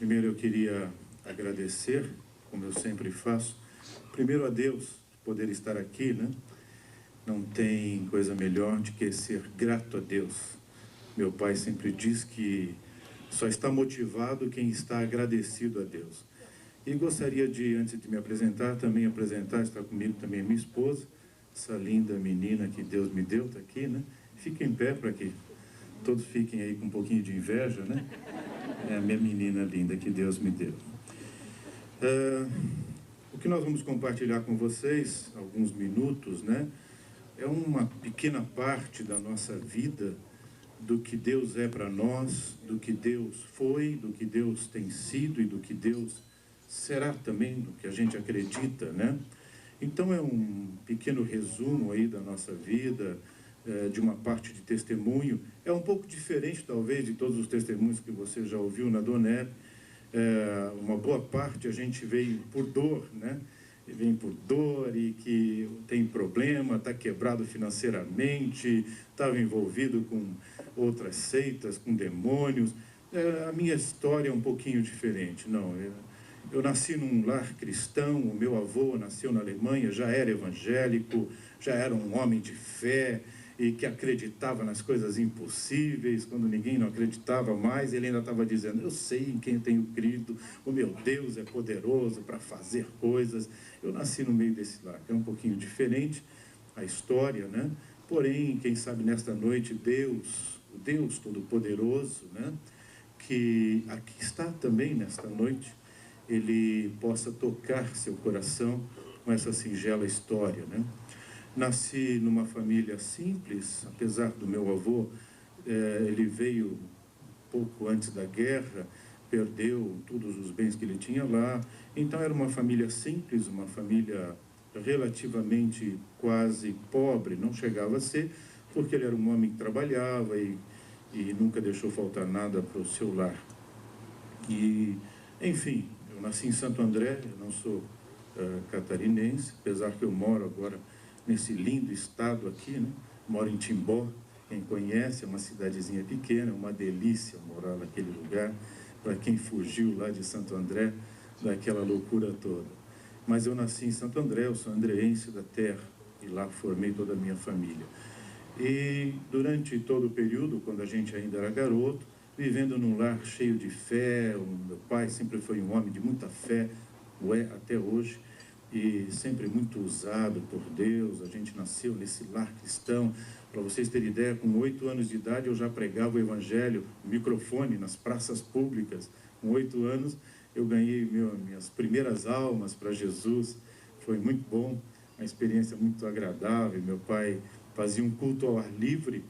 Primeiro eu queria agradecer, como eu sempre faço, primeiro a Deus por poder estar aqui, né? Não tem coisa melhor do que ser grato a Deus. Meu pai sempre diz que só está motivado quem está agradecido a Deus. E gostaria de, antes de me apresentar, também apresentar, está comigo também a minha esposa, essa linda menina que Deus me deu, está aqui, né? Fica em pé para que todos fiquem aí com um pouquinho de inveja, né? É a minha menina linda que Deus me deu. O que nós vamos compartilhar com vocês, alguns minutos, né? É uma pequena parte da nossa vida, do que Deus é para nós, do que Deus foi, do que Deus tem sido e do que Deus será também, do que a gente acredita, né? Então é um pequeno resumo aí da nossa vida, de uma parte de testemunho. É um pouco diferente, talvez, de todos os testemunhos que você já ouviu na Donep. Uma boa parte a gente veio por dor, né? Vem por dor e que tem problema, está quebrado financeiramente, estava envolvido com outras seitas, com demônios. A minha história é um pouquinho diferente. Não, eu nasci num lar cristão, o meu avô nasceu na Alemanha, já era evangélico, já era um homem de fé e que acreditava nas coisas impossíveis, quando ninguém não acreditava mais, ele ainda estava dizendo, eu sei em quem tenho crido, o meu Deus é poderoso para fazer coisas. Eu nasci no meio desse lar, é um pouquinho diferente a história, né? Porém, quem sabe nesta noite, Deus, o Deus Todo-Poderoso, né? Que aqui está também nesta noite, ele possa tocar seu coração com essa singela história, né? Nasci numa família simples, apesar do meu avô, ele veio pouco antes da guerra, perdeu todos os bens que ele tinha lá, então era uma família simples, uma família relativamente quase pobre, não chegava a ser, porque ele era um homem que trabalhava e nunca deixou faltar nada para o seu lar. E, enfim, eu nasci em Santo André, eu não sou catarinense, apesar que eu moro agora nesse lindo estado aqui, né? Moro em Timbó, quem conhece, é uma cidadezinha pequena, é uma delícia morar naquele lugar, para quem fugiu lá de Santo André, daquela loucura toda. Mas eu nasci em Santo André, eu sou andreense da terra, e lá formei toda a minha família. E durante todo o período, quando a gente ainda era garoto, vivendo num lar cheio de fé, o meu pai sempre foi um homem de muita fé, o é até hoje, e sempre muito usado por Deus. A gente nasceu nesse lar cristão. Para vocês terem ideia, com 8 anos de idade eu já pregava o evangelho, o microfone nas praças públicas. Com 8 anos eu ganhei minhas primeiras almas para Jesus. Foi muito bom, uma experiência muito agradável. Meu pai fazia um culto ao ar livre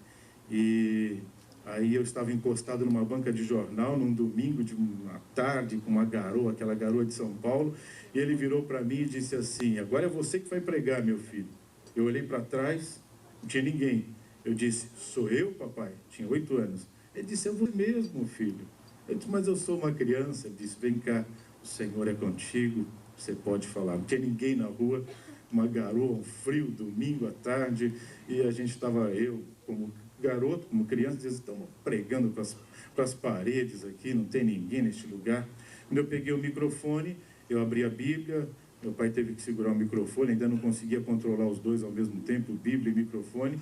e aí eu estava encostado numa banca de jornal num domingo de uma tarde com uma garoa, aquela garoa de São Paulo, e ele virou para mim e disse assim, agora é você que vai pregar, meu filho. Eu olhei para trás, não tinha ninguém. Eu disse, sou eu, papai? Tinha 8 anos. Ele disse, é você mesmo, filho. Eu disse, mas eu sou uma criança. Ele disse, vem cá, o Senhor é contigo, você pode falar. Não tinha ninguém na rua, uma garoa, um frio, domingo à tarde, e a gente estava, eu como garoto, como criança, dizia, estamos pregando para as paredes aqui, não tem ninguém neste lugar. Quando eu peguei o microfone, eu abri a Bíblia, meu pai teve que segurar o microfone, ainda não conseguia controlar os dois ao mesmo tempo, Bíblia e microfone,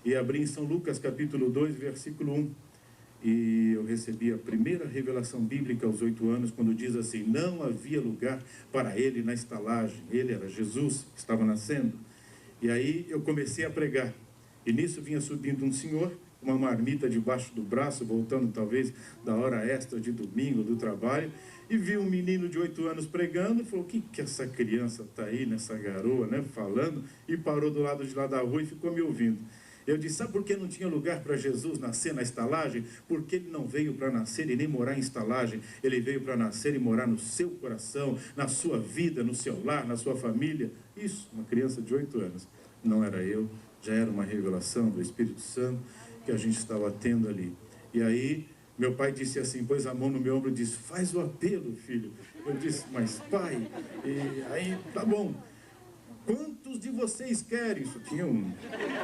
e abri em São Lucas, capítulo 2, versículo 1. E eu recebi a primeira revelação bíblica aos 8 anos, quando diz assim, não havia lugar para ele na estalagem. Ele era Jesus, que estava nascendo. E aí eu comecei a pregar. E nisso vinha subindo um senhor, uma marmita debaixo do braço, voltando talvez da hora extra de domingo, do trabalho, e viu um menino de 8 anos pregando, e falou, o que essa criança está aí, nessa garoa, né, falando, e parou do lado de lá da rua e ficou me ouvindo. Eu disse, sabe por que não tinha lugar para Jesus nascer na estalagem? Porque ele não veio para nascer e nem morar em estalagem, ele veio para nascer e morar no seu coração, na sua vida, no seu lar, na sua família. Isso, uma criança de 8 anos. Não era eu, já era uma revelação do Espírito Santo que a gente estava tendo ali. E aí, meu pai disse assim, pôs a mão no meu ombro e disse, faz o apelo, filho. Eu disse, mas pai, e aí, tá bom. Quantos de vocês querem? Isso tinha um.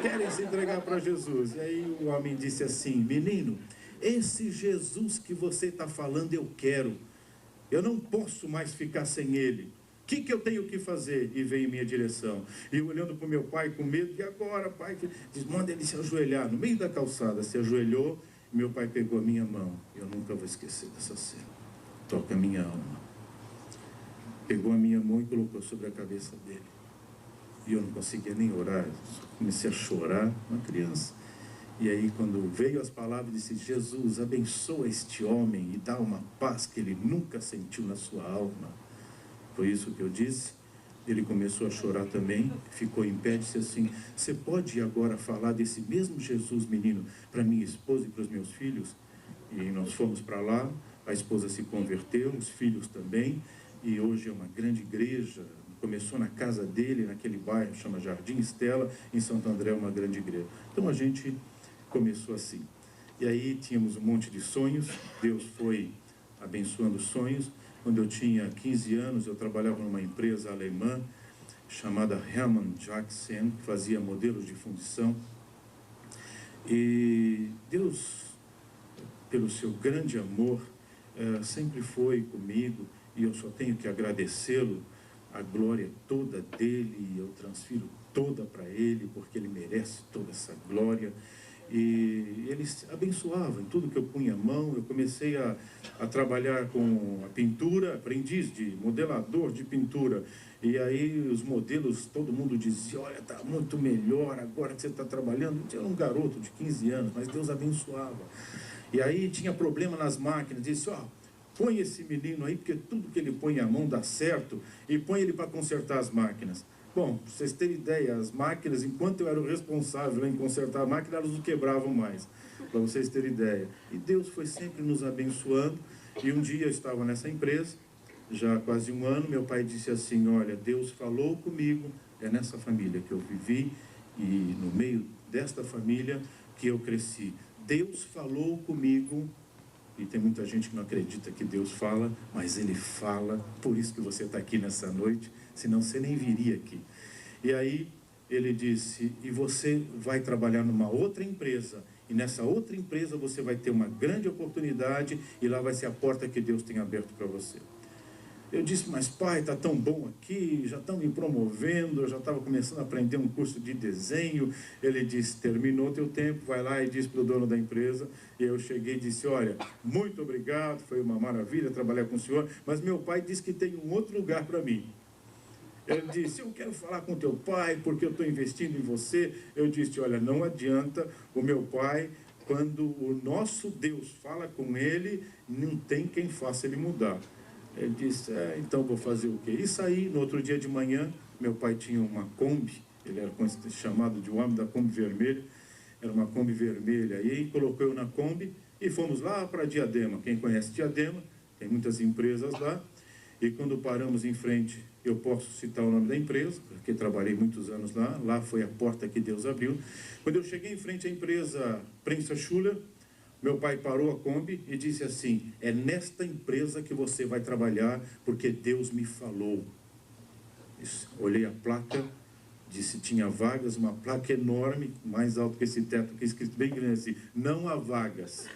Querem se entregar para Jesus. E aí o homem disse assim, menino, esse Jesus que você está falando eu quero. Eu não posso mais ficar sem ele. O que eu tenho que fazer? E veio em minha direção. E eu olhando para o meu pai com medo. E agora, pai? Diz, manda ele se ajoelhar. No meio da calçada, se ajoelhou. Meu pai pegou a minha mão. Eu nunca vou esquecer dessa cena. Toca a minha alma. Pegou a minha mão e colocou sobre a cabeça dele. E eu não conseguia nem orar. Comecei a chorar, uma criança. E aí, quando veio as palavras, disse, Jesus, abençoa este homem e dá uma paz que ele nunca sentiu na sua alma. Foi isso que eu disse. Ele começou a chorar também, ficou em pé e disse assim, você pode agora falar desse mesmo Jesus, menino, para minha esposa e para os meus filhos? E nós fomos para lá, a esposa se converteu, os filhos também, e hoje é uma grande igreja. Começou na casa dele, naquele bairro, chama Jardim Estela, em Santo André, uma grande igreja. Então a gente começou assim. E aí tínhamos um monte de sonhos, Deus foi abençoando os sonhos. Quando eu tinha 15 anos, eu trabalhava numa empresa alemã chamada Hermann Jackson, que fazia modelos de fundição. E Deus, pelo seu grande amor, sempre foi comigo, e eu só tenho que agradecê-lo. A glória toda dele, eu transfiro toda para ele, porque ele merece toda essa glória. E ele abençoava em tudo que eu punha a mão. Eu comecei a trabalhar com a pintura, aprendiz de modelador de pintura. E aí os modelos, todo mundo dizia, olha, está muito melhor agora que você está trabalhando. Eu era um garoto de 15 anos, mas Deus abençoava. E aí tinha problema nas máquinas, disse, ó, põe esse menino aí, porque tudo que ele põe a mão dá certo, e põe ele para consertar as máquinas. Bom, para vocês terem ideia, as máquinas, enquanto eu era o responsável em consertar a máquina, elas não quebravam mais, para vocês terem ideia. E Deus foi sempre nos abençoando, e um dia eu estava nessa empresa, já há quase um ano, meu pai disse assim, olha, Deus falou comigo, é nessa família que eu vivi, e no meio desta família que eu cresci. Deus falou comigo, e tem muita gente que não acredita que Deus fala, mas Ele fala, por isso que você está aqui nessa noite, senão você nem viria aqui. E aí ele disse, e você vai trabalhar numa outra empresa, e nessa outra empresa você vai ter uma grande oportunidade, e lá vai ser a porta que Deus tem aberto para você. Eu disse, mas pai, está tão bom aqui, já estão me promovendo, eu já estava começando a aprender um curso de desenho. Ele disse, terminou teu tempo, vai lá e diz para o dono da empresa. E eu cheguei e disse, olha, muito obrigado, foi uma maravilha trabalhar com o senhor, mas meu pai disse que tem um outro lugar para mim. Ele disse, eu quero falar com teu pai, porque eu estou investindo em você. Eu disse, olha, não adianta, o meu pai, quando o nosso Deus fala com ele, não tem quem faça ele mudar. Ele disse, então vou fazer o quê? E saí, no outro dia de manhã, meu pai tinha uma Kombi, ele era chamado de o homem da Kombi vermelha, era uma Kombi vermelha, e aí colocou eu na Kombi e fomos lá para Diadema. Quem conhece Diadema, tem muitas empresas lá, e quando paramos em frente, eu posso citar o nome da empresa, porque trabalhei muitos anos lá, lá foi a porta que Deus abriu. Quando eu cheguei em frente à empresa Prensa Schuller, meu pai parou a Kombi e disse assim, é nesta empresa que você vai trabalhar, porque Deus me falou. Olhei a placa, disse, tinha vagas, uma placa enorme, mais alto que esse teto, que escrito bem grande assim, não há vagas.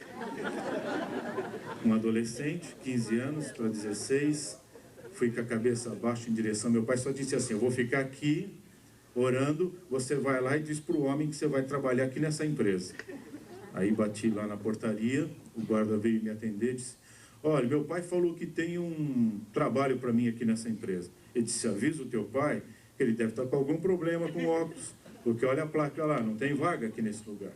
Um adolescente, 15 anos para 16, fui com a cabeça abaixo em direção, meu pai só disse assim, eu vou ficar aqui orando, você vai lá e diz para o homem que você vai trabalhar aqui nessa empresa. Aí bati lá na portaria, o guarda veio me atender e disse, olha, meu pai falou que tem um trabalho para mim aqui nessa empresa. Ele disse, avisa o teu pai que ele deve estar com algum problema com óculos, porque olha a placa lá, não tem vaga aqui nesse lugar.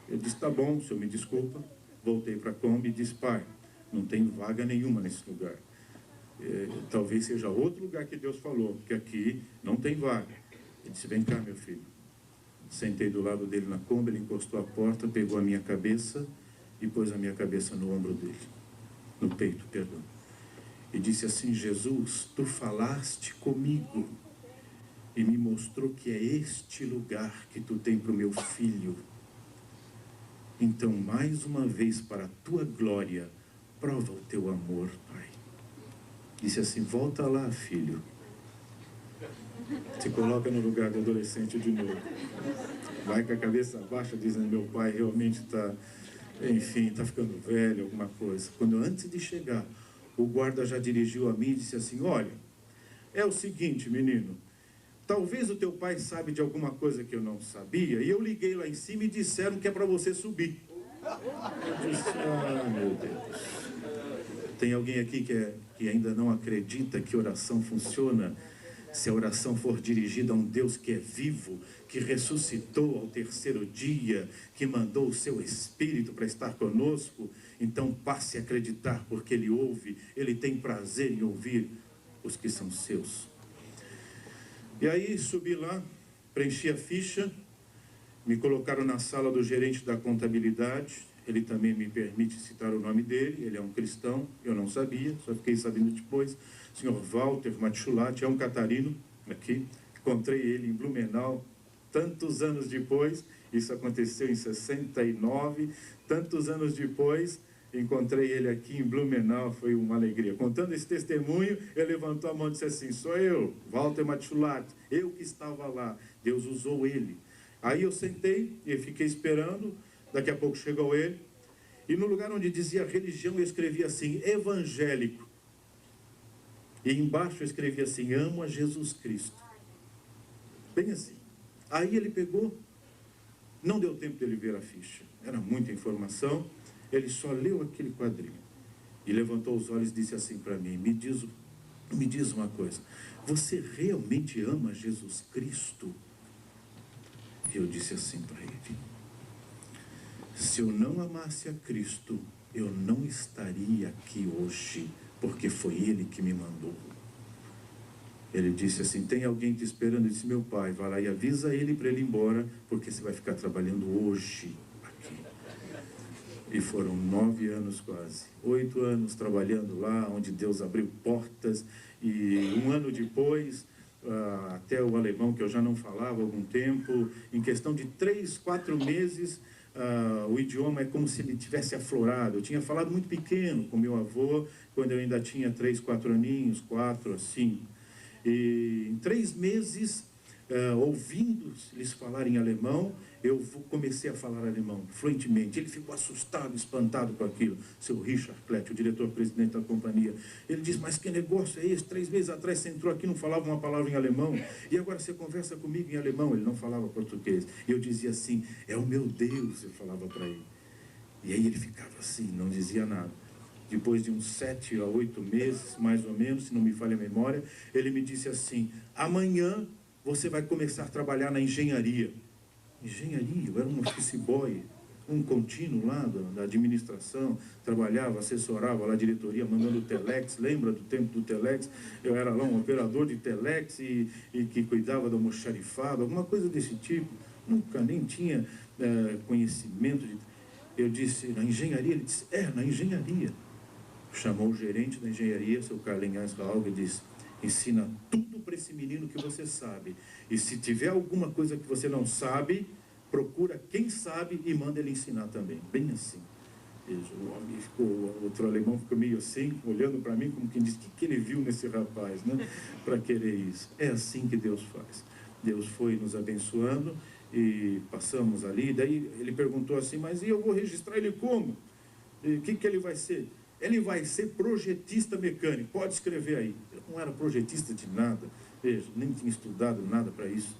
Ele disse, tá bom, o senhor me desculpa. Voltei para a Kombi e disse, pai, não tem vaga nenhuma nesse lugar. Talvez seja outro lugar que Deus falou, porque aqui não tem vaga. Ele disse, vem cá, meu filho. Sentei do lado dele na Kombi, ele encostou a porta, pegou a minha cabeça e pôs a minha cabeça no ombro dele, no peito, perdão. E disse assim, Jesus, tu falaste comigo e me mostrou que é este lugar que tu tem para o meu filho. Então, mais uma vez, para a tua glória, prova o teu amor, Pai. Disse assim, volta lá, filho. Se coloca no lugar do adolescente de novo. Vai com a cabeça baixa, dizendo, meu pai realmente está, enfim, está ficando velho, alguma coisa. Quando antes de chegar, o guarda já dirigiu a mim e disse assim: olha, é o seguinte, menino, talvez o teu pai sabe de alguma coisa que eu não sabia, e eu liguei lá em cima e disseram que é para você subir. Eu disse: ah, meu Deus. Tem alguém aqui que ainda não acredita que oração funciona? Se a oração for dirigida a um Deus que é vivo, que ressuscitou ao terceiro dia, que mandou o seu Espírito para estar conosco, então passe a acreditar, porque Ele ouve, Ele tem prazer em ouvir os que são seus. E aí subi lá, preenchi a ficha, me colocaram na sala do gerente da contabilidade. Ele também me permite citar o nome dele, ele é um cristão, eu não sabia, só fiquei sabendo depois. O senhor Walter Matschulati, é um catarino aqui, encontrei ele em Blumenau tantos anos depois, isso aconteceu em 69, tantos anos depois, encontrei ele aqui em Blumenau, foi uma alegria. Contando esse testemunho, ele levantou a mão e disse assim: sou eu, Walter Matschulati, eu que estava lá, Deus usou ele. Aí eu sentei e fiquei esperando. Daqui a pouco chegou ele, e no lugar onde dizia religião, eu escrevia assim: evangélico. E embaixo eu escrevia assim: amo a Jesus Cristo. Bem assim. Aí ele pegou, não deu tempo dele ver a ficha, era muita informação, ele só leu aquele quadrinho. E levantou os olhos e disse assim para mim: me diz uma coisa, você realmente ama Jesus Cristo? E eu disse assim para ele: se eu não amasse a Cristo, eu não estaria aqui hoje, porque foi Ele que me mandou. Ele disse assim: tem alguém te esperando? Eu disse: meu pai. Vai lá e avisa ele para ele ir embora, porque você vai ficar trabalhando hoje aqui. E foram 9 anos quase, 8 anos trabalhando lá, onde Deus abriu portas. E um ano depois, até o alemão, que eu já não falava há algum tempo, em questão de 3, 4 meses, o idioma é como se ele tivesse aflorado. Eu tinha falado muito pequeno com meu avô, quando eu ainda tinha 3, 4 aninhos, 4, assim. E em 3 meses, ouvindo eles falarem alemão, eu comecei a falar alemão fluentemente. Ele ficou assustado, espantado com aquilo. Seu Richard Klett, o diretor-presidente da companhia, ele disse: mas que negócio é esse? 3 meses atrás você entrou aqui e não falava uma palavra em alemão, e agora você conversa comigo em alemão. Ele não falava português. E eu dizia assim: é o meu Deus, eu falava para ele. E aí ele ficava assim, não dizia nada. Depois de uns 7 a 8 meses, mais ou menos, se não me falha a memória, ele me disse assim: amanhã você vai começar a trabalhar na engenharia. Engenharia? Eu era um office boy, um contínuo lá da administração, trabalhava, assessorava lá a diretoria, mandando o telex. Lembra do tempo do telex? Eu era lá um operador de telex e que cuidava do almoxarifado, alguma coisa desse tipo. Nunca nem tinha conhecimento de... Eu disse: na engenharia? Ele disse: na engenharia. Chamou o gerente da engenharia, seu Carlinhos Raul, e disse: ensina tudo para esse menino que você sabe. E se tiver alguma coisa que você não sabe, procura quem sabe e manda ele ensinar também. Bem assim. O homem ficou, o outro alemão ficou meio assim, olhando para mim, como quem diz: o que ele viu nesse rapaz, né? Para querer isso. É assim que Deus faz. Deus foi nos abençoando e passamos ali. Daí ele perguntou assim: mas e eu vou registrar ele como? O que ele vai ser? Ele vai ser projetista mecânico, pode escrever aí. Eu não era projetista de nada, veja, nem tinha estudado nada para isso.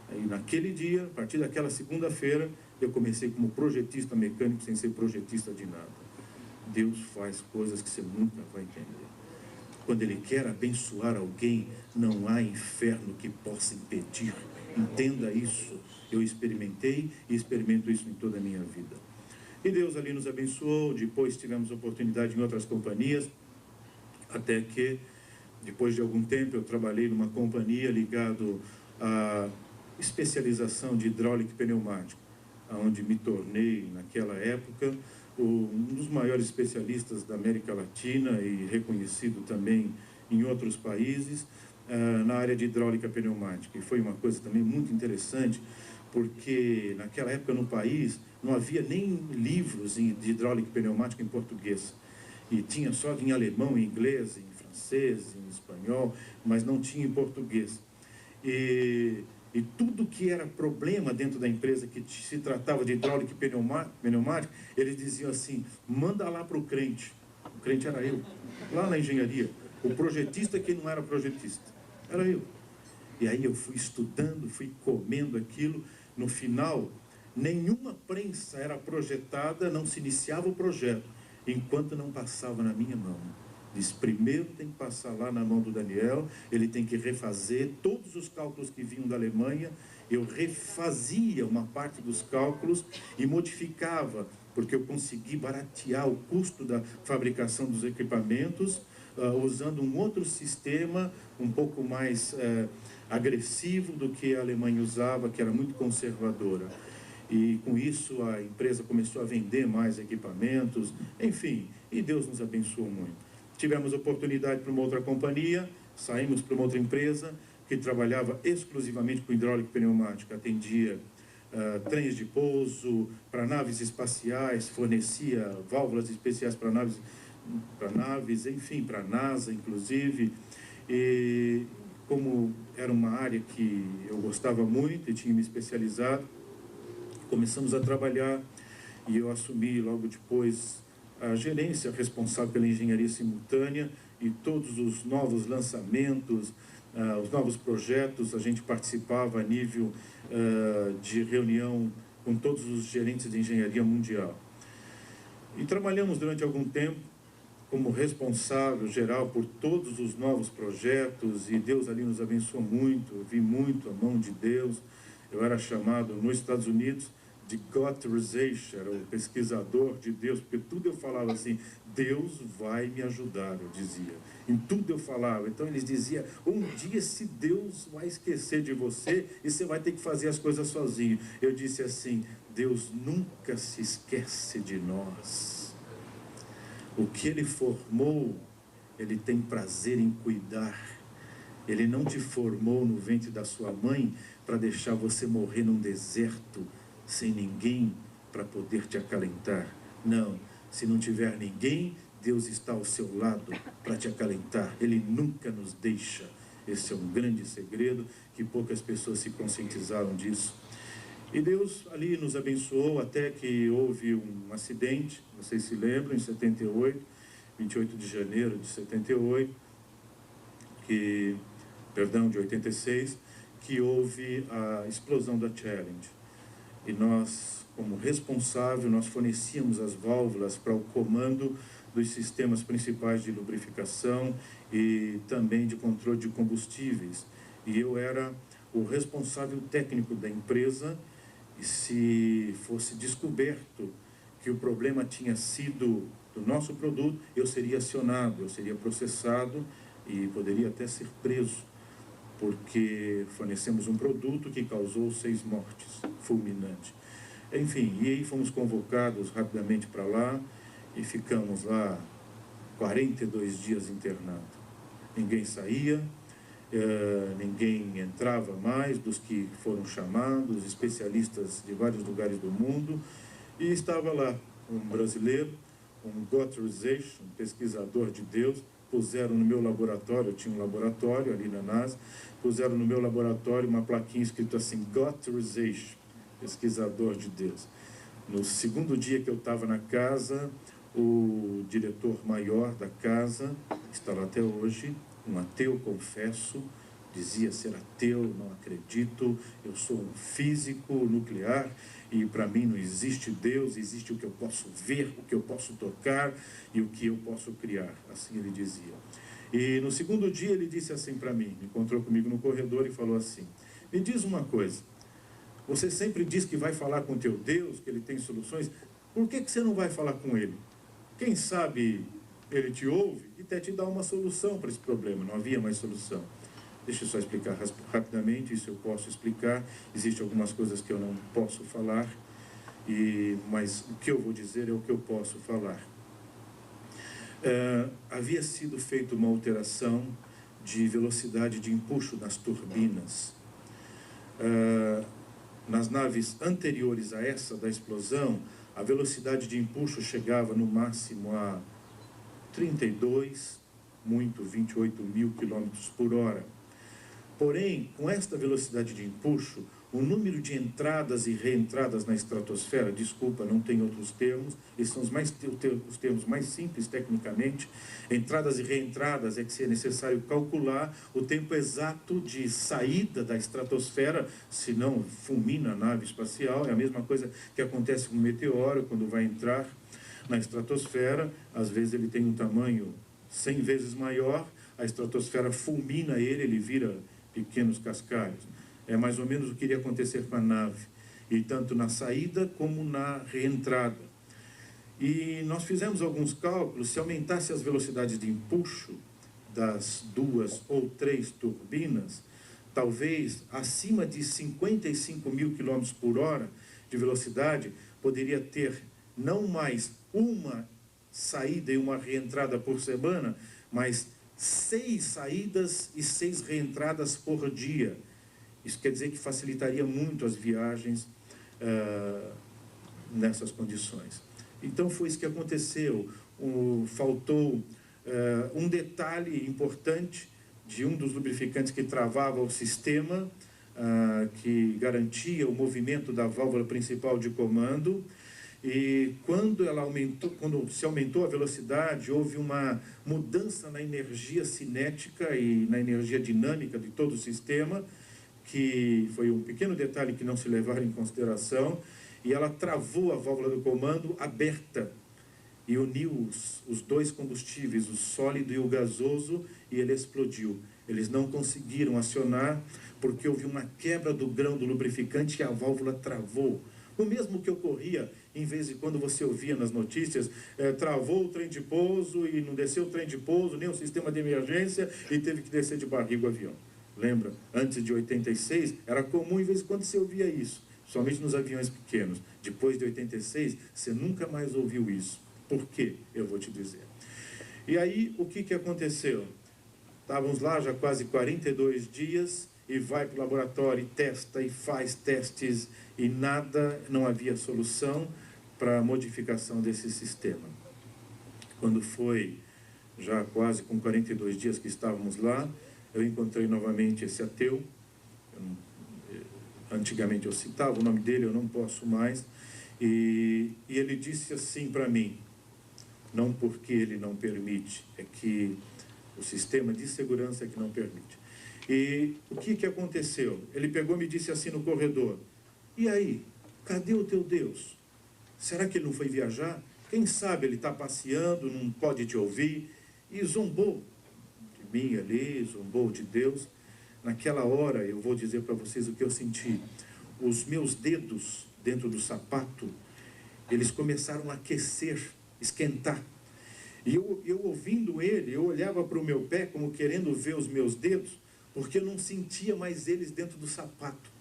Aí naquele dia, a partir daquela segunda-feira, eu comecei como projetista mecânico, sem ser projetista de nada. Deus faz coisas que você nunca vai entender. Quando Ele quer abençoar alguém, não há inferno que possa impedir. Entenda isso. Eu experimentei e experimento isso em toda a minha vida. E Deus ali nos abençoou. Depois tivemos oportunidade em outras companhias, até que, depois de algum tempo, eu trabalhei numa companhia ligado à especialização de hidráulica e pneumática, onde me tornei, naquela época, um dos maiores especialistas da América Latina e reconhecido também em outros países, na área de hidráulica pneumática. E foi uma coisa também muito interessante, porque naquela época no país não havia nem livros de hidráulica e pneumática em português. E tinha só em alemão, em inglês, em francês, em espanhol, mas não tinha em português. E tudo que era problema dentro da empresa, que se tratava de hidráulica e pneumática, eles diziam assim: manda lá para o crente. O crente era eu, lá na engenharia. O projetista que não era projetista, era eu. E aí eu fui estudando, fui comendo aquilo. No final, nenhuma prensa era projetada, não se iniciava o projeto, enquanto não passava na minha mão. Diz, primeiro tem que passar lá na mão do Daniel, ele tem que refazer todos os cálculos que vinham da Alemanha. Eu refazia uma parte dos cálculos e modificava, porque eu consegui baratear o custo da fabricação dos equipamentos, usando um outro sistema, um pouco mais agressivo do que a Alemanha usava, que era muito conservadora. E com isso a empresa começou a vender mais equipamentos, enfim, e Deus nos abençoou muito. Tivemos oportunidade para uma outra companhia, saímos para uma outra empresa que trabalhava exclusivamente com hidráulica e pneumática, atendia trens de pouso, para naves espaciais, fornecia válvulas especiais para naves, enfim, para a NASA, inclusive. E como era uma área que eu gostava muito e tinha me especializado, começamos a trabalhar e eu assumi logo depois a gerência responsável pela engenharia simultânea e todos os novos lançamentos, os novos projetos. A gente participava a nível de reunião com todos os gerentes de engenharia mundial. E trabalhamos durante algum tempo como responsável geral por todos os novos projetos, e Deus ali nos abençoou muito. Eu vi muito a mão de Deus. Eu era chamado nos Estados Unidos de God Researcher, o pesquisador de Deus, porque tudo eu falava assim, Deus vai me ajudar, eu dizia. Em tudo eu falava. Então eles diziam, um dia se Deus vai esquecer de você e você vai ter que fazer as coisas sozinho. Eu disse assim, Deus nunca se esquece de nós. O que Ele formou, Ele tem prazer em cuidar. Ele não te formou no ventre da sua mãe para deixar você morrer num deserto, sem ninguém para poder te acalentar. Não, se não tiver ninguém, Deus está ao seu lado para te acalentar. Ele nunca nos deixa. Esse é um grande segredo que poucas pessoas se conscientizaram disso. E Deus ali nos abençoou até que houve um acidente, vocês se lembram, em 78, 28 de janeiro de 78, de 86, que houve a explosão da Challenge. E nós, como responsável, nós fornecíamos as válvulas para o comando dos sistemas principais de lubrificação e também de controle de combustíveis. E eu era o responsável técnico da empresa, e se fosse descoberto que o problema tinha sido do nosso produto, eu seria acionado, eu seria processado e poderia até ser preso, porque fornecemos um produto que causou 6 mortes, fulminante. Enfim, e aí fomos convocados rapidamente para lá e ficamos lá 42 dias internados. Ninguém saía, ninguém entrava mais dos que foram chamados, especialistas de vários lugares do mundo, e estava lá um brasileiro, um Gotterization, um pesquisador de Deus. Puseram no meu laboratório, eu tinha um laboratório ali na NASA, puseram no meu laboratório uma plaquinha escrito assim, Gotterization, pesquisador de Deus. No segundo dia que eu estava na casa, o diretor maior da casa, está lá até hoje, um ateu, confesso, dizia ser ateu, não acredito, eu sou um físico nuclear e para mim não existe Deus, existe o que eu posso ver, o que eu posso tocar e o que eu posso criar, assim ele dizia. E no segundo dia ele disse assim para mim, encontrou comigo no corredor e falou assim, me diz uma coisa, você sempre diz que vai falar com teu Deus, que ele tem soluções, por que você não vai falar com ele? Quem sabe ele te ouve e até te dá uma solução para esse problema. Não havia mais solução. Deixa eu só explicar rapidamente, isso eu posso explicar. Existem algumas coisas que eu não posso falar, mas o que eu vou dizer é o que eu posso falar. Havia sido feita uma alteração de velocidade de empuxo nas turbinas. Nas naves anteriores a essa da explosão, a velocidade de empuxo chegava no máximo a 32, muito 28 mil quilômetros por hora. Porém, com esta velocidade de empuxo, o número de entradas e reentradas na estratosfera, desculpa, não tem outros termos, esses são os termos mais simples tecnicamente. Entradas e reentradas é que é necessário calcular o tempo exato de saída da estratosfera, senão fulmina a nave espacial. É a mesma coisa que acontece com o meteoro, quando vai entrar na estratosfera, às vezes ele tem um tamanho 100 vezes maior, a estratosfera fulmina ele vira pequenos cascalhos. É mais ou menos o que iria acontecer com a nave, e tanto na saída como na reentrada. E nós fizemos alguns cálculos, se aumentasse as velocidades de empuxo das 2 ou 3 turbinas, talvez acima de 55 mil km por hora de velocidade, poderia ter não mais uma saída e uma reentrada por semana, mas 6 saídas e 6 reentradas por dia. Isso quer dizer que facilitaria muito as viagens nessas condições. Então foi isso que aconteceu. Faltou um detalhe importante de um dos lubrificantes que travava o sistema, que garantia o movimento da válvula principal de comando. E quando se aumentou a velocidade, houve uma mudança na energia cinética e na energia dinâmica de todo o sistema, que foi um pequeno detalhe que não se levaram em consideração, e ela travou a válvula do comando aberta e uniu os dois combustíveis, o sólido e o gasoso, e ele explodiu. Eles não conseguiram acionar porque houve uma quebra do grão do lubrificante e a válvula travou. O mesmo que ocorria, em vez de quando você ouvia nas notícias, travou o trem de pouso e não desceu o trem de pouso, nem o sistema de emergência, e teve que descer de barriga o avião. Lembra? Antes de 86, era comum, em vez de quando você ouvia isso, somente nos aviões pequenos. Depois de 86, você nunca mais ouviu isso. Por quê? Eu vou te dizer. E aí, o que aconteceu? Estávamos lá já quase 42 dias, e vai para o laboratório e testa e faz testes, e nada, não havia solução para a modificação desse sistema. Quando foi já quase com 42 dias que estávamos lá, eu encontrei novamente esse ateu. Antigamente eu citava o nome dele, eu não posso mais, e ele disse assim para mim, não porque ele não permite, é que o sistema de segurança é que não permite. E o que aconteceu? Ele pegou e me disse assim no corredor, e aí, cadê o teu Deus? Será que ele não foi viajar? Quem sabe ele está passeando, não pode te ouvir? E zombou de mim ali, zombou de Deus. Naquela hora, eu vou dizer para vocês o que eu senti. Os meus dedos dentro do sapato, eles começaram a aquecer, esquentar. E eu ouvindo ele, eu olhava para o meu pé como querendo ver os meus dedos, porque eu não sentia mais eles dentro do sapato.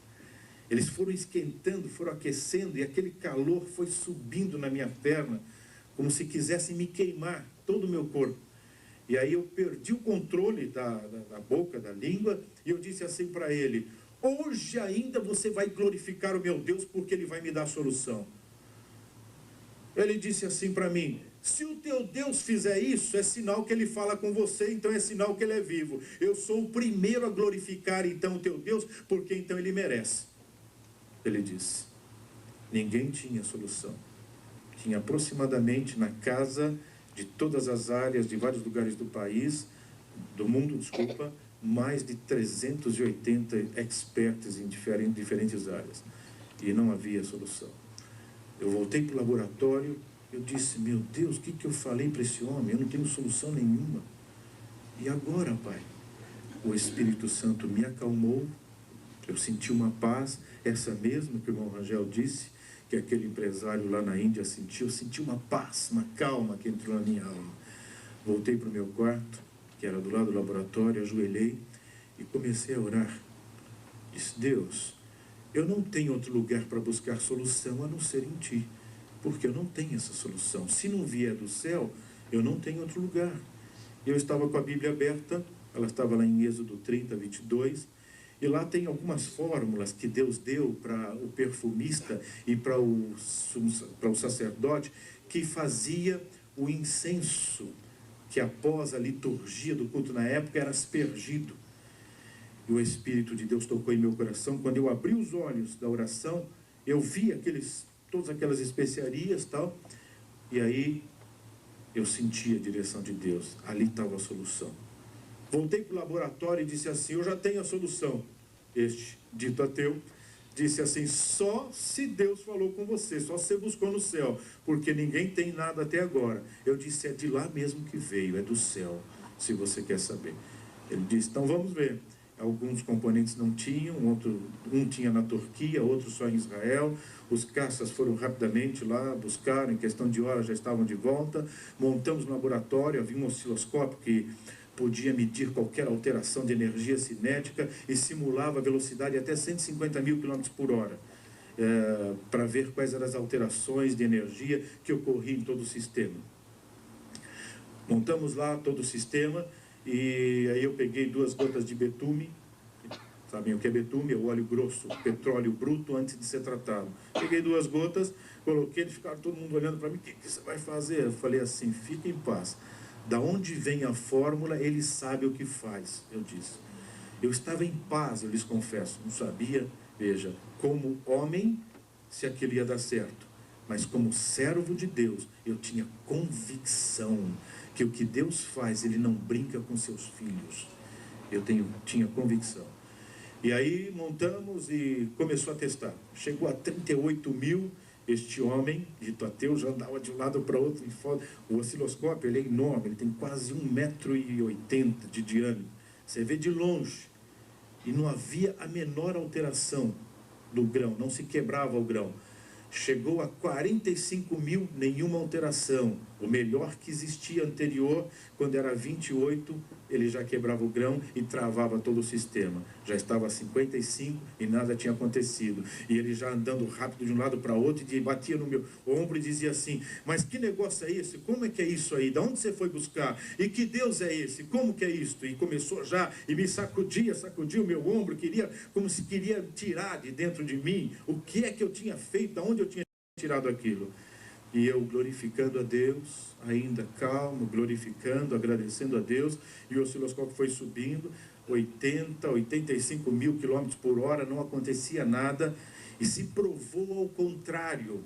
Eles foram esquentando, foram aquecendo, e aquele calor foi subindo na minha perna, como se quisesse me queimar todo o meu corpo. E aí eu perdi o controle da boca, da língua, e eu disse assim para ele, hoje ainda você vai glorificar o meu Deus, porque ele vai me dar a solução. Ele disse assim para mim, se o teu Deus fizer isso, é sinal que ele fala com você, então é sinal que ele é vivo. Eu sou o primeiro a glorificar então o teu Deus, porque então ele merece. Ele disse. Ninguém tinha solução. Tinha aproximadamente na casa de todas as áreas, de vários lugares do país, do mundo, desculpa, mais de 380 experts em diferentes áreas. E não havia solução. Eu voltei para o laboratório, eu disse, meu Deus, o que eu falei para esse homem? Eu não tenho solução nenhuma. E agora, Pai? O Espírito Santo me acalmou, eu senti uma paz, essa mesma que o irmão Rangel disse, que aquele empresário lá na Índia sentiu, eu senti uma paz, uma calma que entrou na minha alma. Voltei para o meu quarto, que era do lado do laboratório, ajoelhei e comecei a orar. Disse, Deus, eu não tenho outro lugar para buscar solução a não ser em Ti, porque eu não tenho essa solução. Se não vier do céu, eu não tenho outro lugar. Eu estava com a Bíblia aberta, ela estava lá em Êxodo 30, 22, e lá tem algumas fórmulas que Deus deu para o perfumista e para o sacerdote, que fazia o incenso, que após a liturgia do culto na época era aspergido. E o Espírito de Deus tocou em meu coração. Quando eu abri os olhos da oração, eu vi todas aquelas especiarias e tal. E aí eu senti a direção de Deus. Ali estava a solução. Voltei para o laboratório e disse assim: eu já tenho a solução. Este dito ateu disse assim: só se Deus falou com você, só se você buscou no céu, porque ninguém tem nada até agora. Eu disse: é de lá mesmo que veio, é do céu, se você quer saber. Ele disse: então vamos ver. Alguns componentes não tinham, um tinha na Turquia, outro só em Israel. Os caças foram rapidamente lá, buscaram, em questão de horas já estavam de volta. Montamos no laboratório, havia um osciloscópio que podia medir qualquer alteração de energia cinética e simulava a velocidade até 150 mil km por hora, para ver quais eram as alterações de energia que ocorriam em todo o sistema. Montamos lá todo o sistema e aí eu peguei 2 gotas de betume. Sabem o que é betume? É o óleo grosso, petróleo bruto antes de ser tratado. Peguei 2 gotas, coloquei, eles ficaram todo mundo olhando para mim: o que você vai fazer? Eu falei assim: fique em paz. Da onde vem a fórmula, ele sabe o que faz, eu disse. Eu estava em paz, eu lhes confesso, não sabia, veja, como homem, se aquilo ia dar certo. Mas como servo de Deus, eu tinha convicção que o que Deus faz, Ele não brinca com seus filhos. Tinha convicção. E aí montamos e começou a testar. Chegou a 38 mil. Este homem, dito ateu, já andava de um lado para o outro. O osciloscópio, ele é enorme, ele tem quase 1,80 m de diâmetro. Você vê de longe. E não havia a menor alteração do grão, não se quebrava o grão. Chegou a 45 mil, nenhuma alteração. O melhor que existia anterior, quando era 28, ele já quebrava o grão e travava todo o sistema. Já estava a 55 e nada tinha acontecido. E ele já andando rápido de um lado para outro, e batia no meu ombro e dizia assim: mas que negócio é esse? Como é que é isso aí? De onde você foi buscar? E que Deus é esse? Como que é isto? E começou já, e me sacudia o meu ombro, como se queria tirar de dentro de mim o que é que eu tinha feito, de onde eu tinha tirado aquilo. E eu glorificando a Deus, ainda calmo, glorificando, agradecendo a Deus, e o osciloscópio foi subindo, 80, 85 mil quilômetros por hora, não acontecia nada, e se provou ao contrário.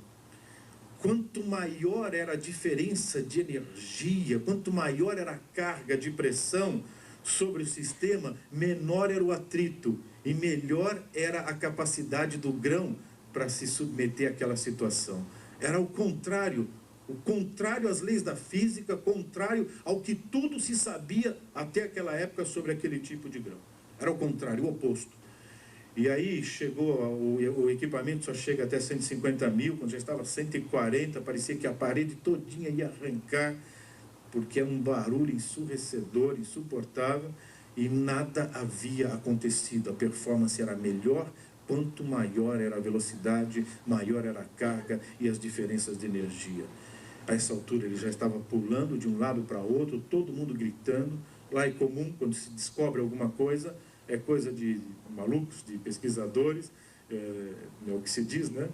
Quanto maior era a diferença de energia, quanto maior era a carga de pressão sobre o sistema, menor era o atrito, e melhor era a capacidade do grão para se submeter àquela situação. Era o contrário às leis da física, contrário ao que tudo se sabia até aquela época sobre aquele tipo de grão. Era o contrário, o oposto. E aí chegou, o equipamento só chega até 150 mil, quando já estava 140, parecia que a parede todinha ia arrancar, porque é um barulho ensurdecedor, insuportável, e nada havia acontecido. A performance era melhor. Quanto maior era a velocidade, maior era a carga e as diferenças de energia. A essa altura ele já estava pulando de um lado para outro, todo mundo gritando. Lá é comum, quando se descobre alguma coisa, é coisa de malucos, de pesquisadores, é o que se diz, né?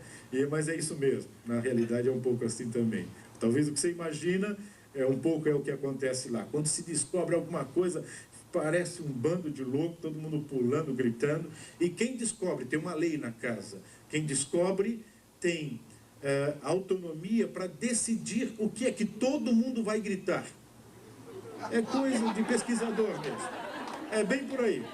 Mas é isso mesmo, na realidade é um pouco assim também. Talvez o que você imagina é o que acontece lá. Quando se descobre alguma coisa, parece um bando de louco, todo mundo pulando, gritando. E quem descobre, tem uma lei na casa, quem descobre tem autonomia para decidir o que é que todo mundo vai gritar. É coisa de pesquisador mesmo. É bem por aí.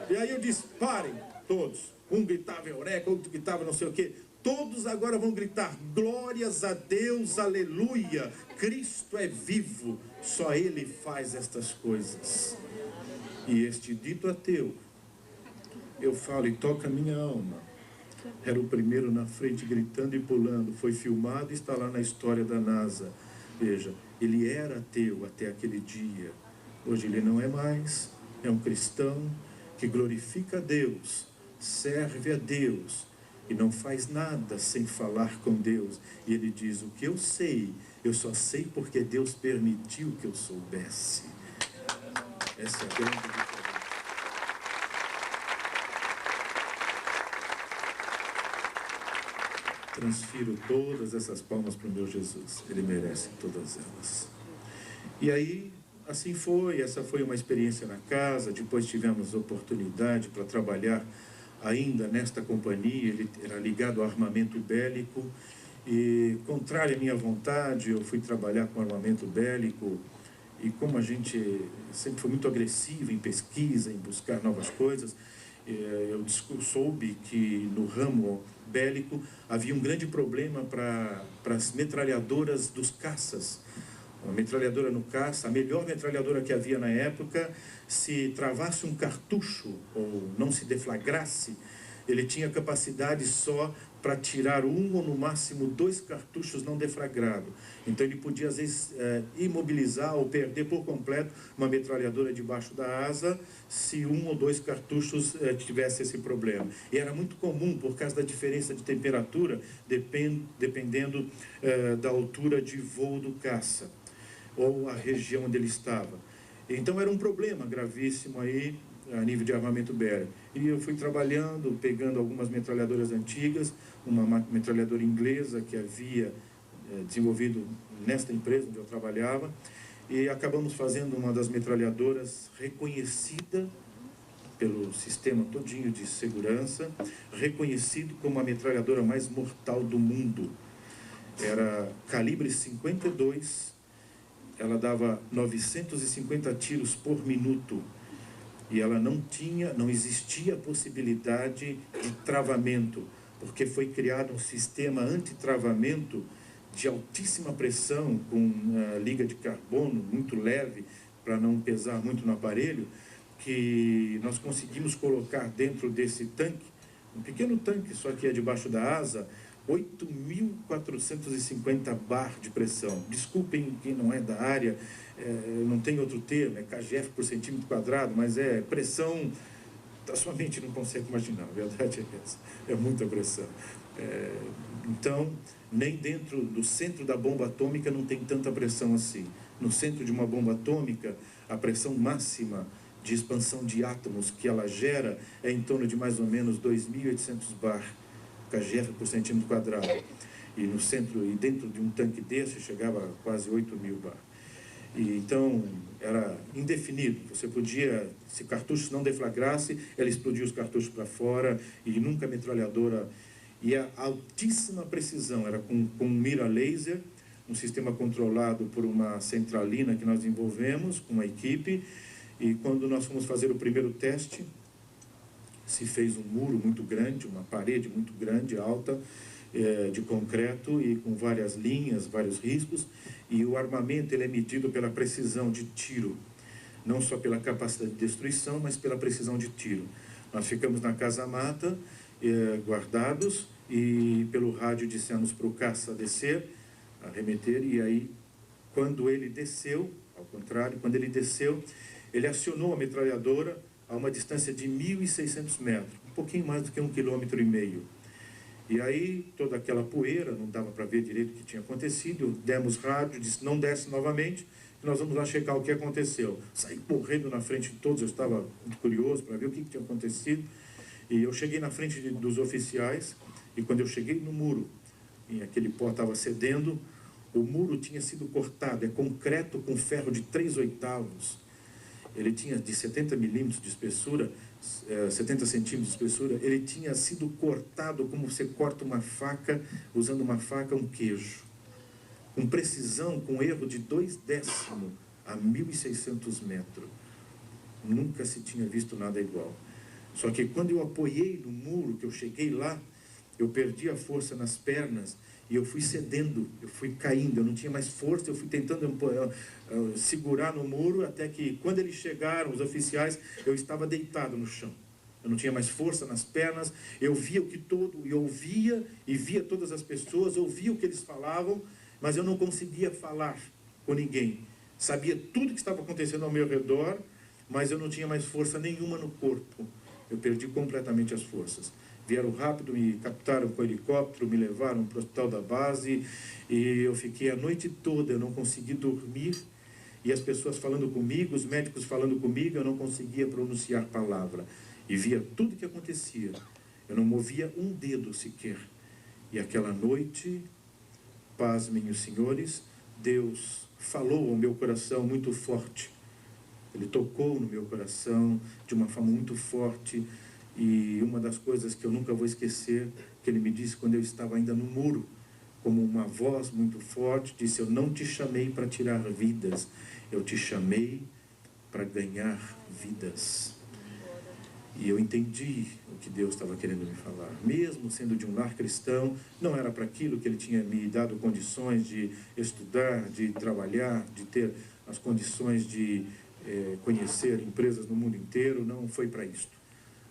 E aí eu disse: parem, todos. Um gritava eureka, outro gritava não sei o quê. Todos agora vão gritar: glórias a Deus, aleluia, Cristo é vivo, só Ele faz estas coisas. E este dito ateu, eu falo e toca a minha alma, era o primeiro na frente gritando e pulando, foi filmado e está lá na história da NASA. Veja, ele era ateu até aquele dia, hoje ele não é mais, é um cristão que glorifica a Deus, serve a Deus e não faz nada sem falar com Deus. E ele diz: o que eu sei, eu só sei porque Deus permitiu que eu soubesse. Essa é a grande diferença. Transfiro todas essas palmas para o meu Jesus. Ele merece todas elas. E aí assim foi, essa foi uma experiência na casa. Depois tivemos oportunidade para trabalhar ainda nesta companhia. Ele era ligado ao armamento bélico e, contrário à minha vontade, eu fui trabalhar com armamento bélico. E como a gente sempre foi muito agressivo em pesquisa, em buscar novas coisas, eu soube que no ramo bélico havia um grande problema para as metralhadoras dos caças. Uma metralhadora no caça, a melhor metralhadora que havia na época, se travasse um cartucho ou não se deflagrasse, ele tinha capacidade só para tirar um ou no máximo 2 cartuchos não deflagrados. Então ele podia às vezes imobilizar ou perder por completo uma metralhadora debaixo da asa se 1 ou 2 cartuchos tivesse esse problema. E era muito comum por causa da diferença de temperatura, dependendo da altura de voo do caça ou a região onde ele estava. Então era um problema gravíssimo aí a nível de armamento bélico. E eu fui trabalhando, pegando algumas metralhadoras antigas, uma metralhadora inglesa que havia desenvolvido nesta empresa onde eu trabalhava, e acabamos fazendo uma das metralhadoras reconhecida pelo sistema todinho de segurança, reconhecido como a metralhadora mais mortal do mundo. Era calibre 52, ela dava 950 tiros por minuto, e ela não existia possibilidade de travamento, porque foi criado um sistema anti-travamento de altíssima pressão, com liga de carbono muito leve, para não pesar muito no aparelho, que nós conseguimos colocar dentro desse tanque, um pequeno tanque, só que é debaixo da asa, 8.450 bar de pressão. Desculpem quem não é da área, não tem outro termo, é kgf por centímetro quadrado, mas é pressão, a sua mente não consegue imaginar, a verdade é essa, é muita pressão. Então, nem dentro do centro da bomba atômica não tem tanta pressão assim. No centro de uma bomba atômica, a pressão máxima de expansão de átomos que ela gera é em torno de mais ou menos 2.800 bar kgf por centímetro quadrado. E no centro, e dentro de um tanque desse, chegava a quase 8.000 bar. E então, era indefinido. Você podia, se cartuchos não deflagrasse, ela explodia os cartuchos para fora, e nunca a metralhadora. E a altíssima precisão, era com mira laser, um sistema controlado por uma centralina que nós desenvolvemos com uma equipe. E quando nós fomos fazer o primeiro teste, se fez um muro muito grande, uma parede muito grande, alta, de concreto e com várias linhas, vários riscos, e o armamento ele é medido pela precisão de tiro, não só pela capacidade de destruição, mas pela precisão de tiro. Nós ficamos na casa-mata, guardados, e pelo rádio dissemos para o caça descer, arremeter, e aí, quando ele desceu, ao contrário, quando ele desceu, ele acionou a metralhadora a uma distância de 1.600 metros, um pouquinho mais do que 1,5 km. E aí, toda aquela poeira, não dava para ver direito o que tinha acontecido, demos rádio, disse, não desce novamente, nós vamos lá checar o que aconteceu. Saí correndo na frente de todos, eu estava muito curioso para ver o que tinha acontecido, e eu cheguei na frente dos oficiais, e quando eu cheguei no muro, e aquele pó estava cedendo, o muro tinha sido cortado, é concreto com ferro de 3/8, ele tinha de 70 milímetros de espessura, 70 centímetros de espessura, ele tinha sido cortado como você corta uma faca, usando uma faca, um queijo. Com precisão, com erro de 2/10 a 1.600 metros. Nunca se tinha visto nada igual. Só que quando eu apoiei no muro, que eu cheguei lá, eu perdi a força nas pernas e eu fui cedendo, eu fui caindo, eu não tinha mais força, eu fui tentando segurar no muro, até que quando eles chegaram, os oficiais, eu estava deitado no chão. Eu não tinha mais força nas pernas, eu via o que todo, eu ouvia e via todas as pessoas, ouvia o que eles falavam, mas eu não conseguia falar com ninguém. Sabia tudo que estava acontecendo ao meu redor, mas eu não tinha mais força nenhuma no corpo. Eu perdi completamente as forças. Vieram rápido, me captaram com o helicóptero, me levaram para o hospital da base, e eu fiquei a noite toda, eu não consegui dormir, e as pessoas falando comigo, os médicos falando comigo, eu não conseguia pronunciar palavra, e via tudo o que acontecia, eu não movia um dedo sequer. E aquela noite, pasmem os senhores, Deus falou ao meu coração muito forte, Ele tocou no meu coração de uma forma muito forte, e uma das coisas que eu nunca vou esquecer, que ele me disse quando eu estava ainda no muro, como uma voz muito forte, disse: eu não te chamei para tirar vidas, eu te chamei para ganhar vidas. E eu entendi o que Deus estava querendo me falar. Mesmo sendo de um lar cristão, não era para aquilo que Ele tinha me dado condições de estudar, de trabalhar, de ter as condições de conhecer empresas no mundo inteiro. Não foi para isto.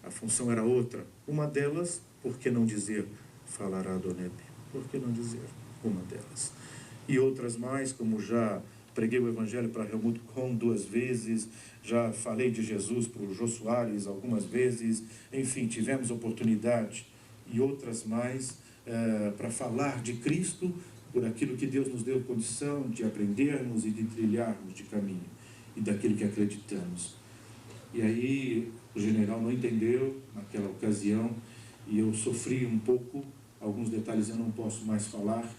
A função era outra. Uma delas, por que não dizer, falará Adoneb? Por que não dizer? Uma delas. E outras mais, como já preguei o Evangelho para Helmut Kohn 2 vezes, já falei de Jesus para o Jô Soares algumas vezes, enfim, tivemos oportunidade, e outras mais, para falar de Cristo, por aquilo que Deus nos deu condição de aprendermos e de trilharmos de caminho, e daquilo que acreditamos. E aí o general não entendeu naquela ocasião, e eu sofri um pouco, alguns detalhes eu não posso mais falar,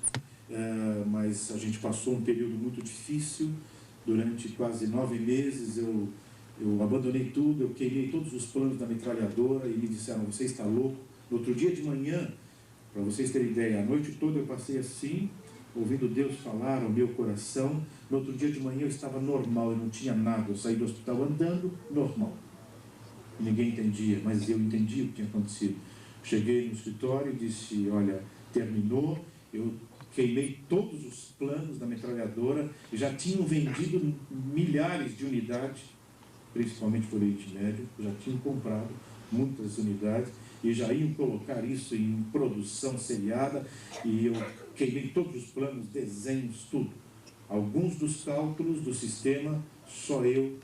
mas a gente passou um período muito difícil. Durante quase 9 meses eu abandonei tudo, eu queimei todos os planos da metralhadora, e me disseram: você está louco? No outro dia de manhã, para vocês terem ideia, a noite toda eu passei assim, ouvindo Deus falar ao meu coração. No outro dia de manhã eu estava normal, eu não tinha nada, eu saí do hospital andando normal. Ninguém entendia, mas eu entendi o que tinha acontecido. Cheguei no escritório e disse: olha, terminou, eu queimei todos os planos da metralhadora, já tinham vendido milhares de unidades, principalmente por Oriente Médio, já tinham comprado muitas unidades, e já iam colocar isso em produção seriada, e eu queimei todos os planos, desenhos, tudo. Alguns dos cálculos do sistema, só eu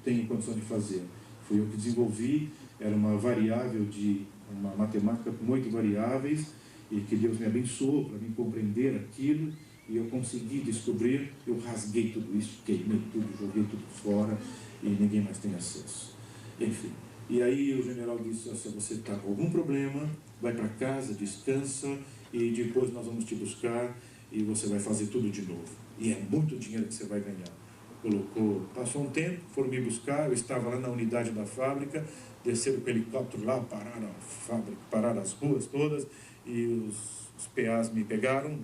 tenho condição de fazer. Fui eu que desenvolvi, era uma variável de uma matemática com 8 variáveis, e que Deus me abençoou para me compreender aquilo, e eu consegui descobrir. Eu rasguei tudo isso, queimei tudo, joguei tudo fora, e ninguém mais tem acesso. Enfim, e aí o general disse: se você está com algum problema, vai para casa, descansa, e depois nós vamos te buscar, e você vai fazer tudo de novo. E é muito dinheiro que você vai ganhar. Passou um tempo, foram me buscar, eu estava lá na unidade da fábrica, desceram com o helicóptero lá, pararam a fábrica, pararam as ruas todas, e os PAs me pegaram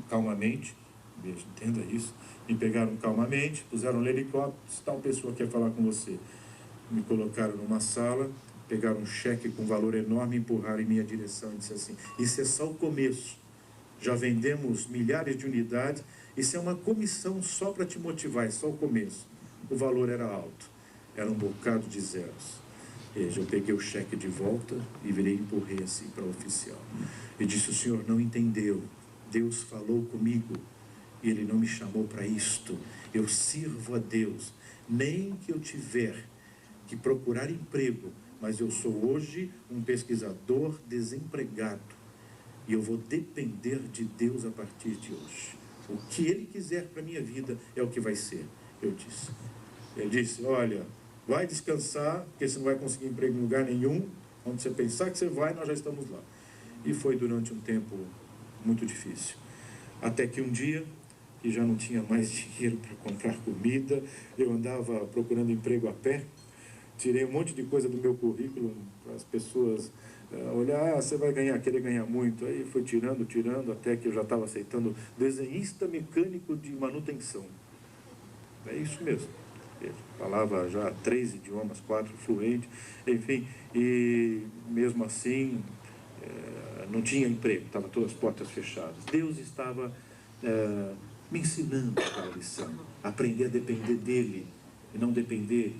calmamente, entenda isso, me pegaram calmamente, puseram no helicóptero: tal pessoa quer falar com você. Me colocaram numa sala, pegaram um cheque com valor enorme, empurraram em minha direção e disse assim: isso é só o começo, já vendemos milhares de unidades, isso é uma comissão só para te motivar, é só o começo. O valor era alto, era um bocado de zeros. Eu peguei o cheque de volta e virei e empurrei assim para o oficial. E disse: o senhor não entendeu, Deus falou comigo, e Ele não me chamou para isto. Eu sirvo a Deus, nem que eu tiver que procurar emprego, mas eu sou hoje um pesquisador desempregado, e eu vou depender de Deus a partir de hoje. O que Ele quiser para a minha vida é o que vai ser, eu disse. Ele disse: olha, vai descansar, porque você não vai conseguir emprego em lugar nenhum. Onde você pensar que você vai, nós já estamos lá. E foi durante um tempo muito difícil. Até que um dia, que já não tinha mais dinheiro para comprar comida, eu andava procurando emprego a pé, tirei um monte de coisa do meu currículo para as pessoas olhar: você vai querer ganhar muito. Aí foi tirando, até que eu já estava aceitando desenhista mecânico de manutenção. É isso mesmo. Falava já 3 idiomas, 4 fluente, enfim, e mesmo assim não tinha emprego, estavam todas as portas fechadas. Deus estava me ensinando aquela lição, aprender a depender dEle, e não depender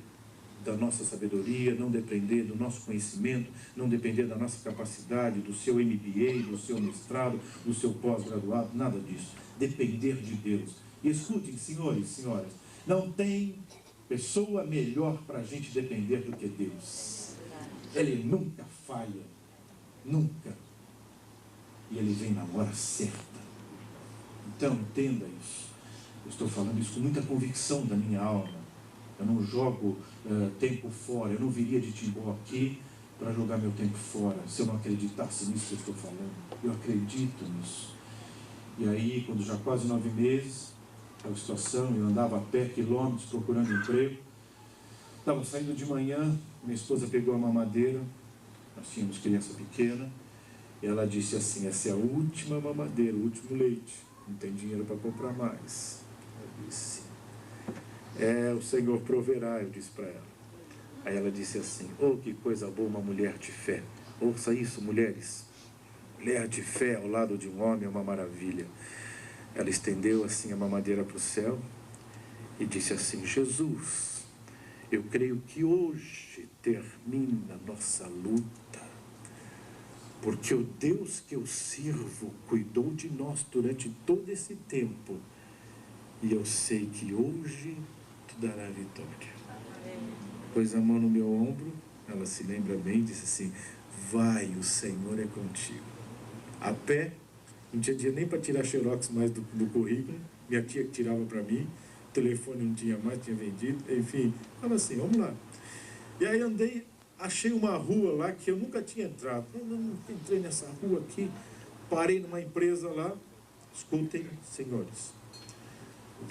da nossa sabedoria, não depender do nosso conhecimento, não depender da nossa capacidade, do seu MBA, do seu mestrado, do seu pós-graduado, nada disso. Depender de Deus. E escutem, senhores e senhoras, não tem pessoa melhor para a gente depender do que Deus. Ele nunca falha, nunca. E Ele vem na hora certa. Então, entenda isso. Eu estou falando isso com muita convicção da minha alma. Eu não jogo tempo fora. Eu não viria de Timbó aqui para jogar meu tempo fora, se eu não acreditasse nisso que eu estou falando. Eu acredito nisso. E aí, quando já quase 9 meses, aquela situação, eu andava a pé quilômetros procurando emprego, Estava saindo de manhã, minha esposa pegou a mamadeira, nós tínhamos criança pequena, e ela disse assim, essa é a última mamadeira, o último leite, não tem dinheiro para comprar mais. Eu disse, o Senhor proverá, eu disse para ela. Aí ela disse assim, oh, que coisa boa uma mulher de fé. Ouça isso, mulheres. Mulher de fé ao lado de um homem é uma maravilha. Ela estendeu assim a mamadeira para o céu e disse assim, Jesus, eu creio que hoje termina a nossa luta, porque o Deus que eu sirvo cuidou de nós durante todo esse tempo, e eu sei que hoje te dará vitória. Pôs a mão no meu ombro, ela se lembra bem, e disse assim, vai, o Senhor é contigo. A pé, não tinha dia nem para tirar xerox mais do currículo, minha tia que tirava para mim, o telefone não tinha mais, tinha vendido, enfim, estava assim, vamos lá. E aí andei, achei uma rua lá que eu nunca tinha entrado, não entrei nessa rua aqui, parei numa empresa lá, escutem, senhores,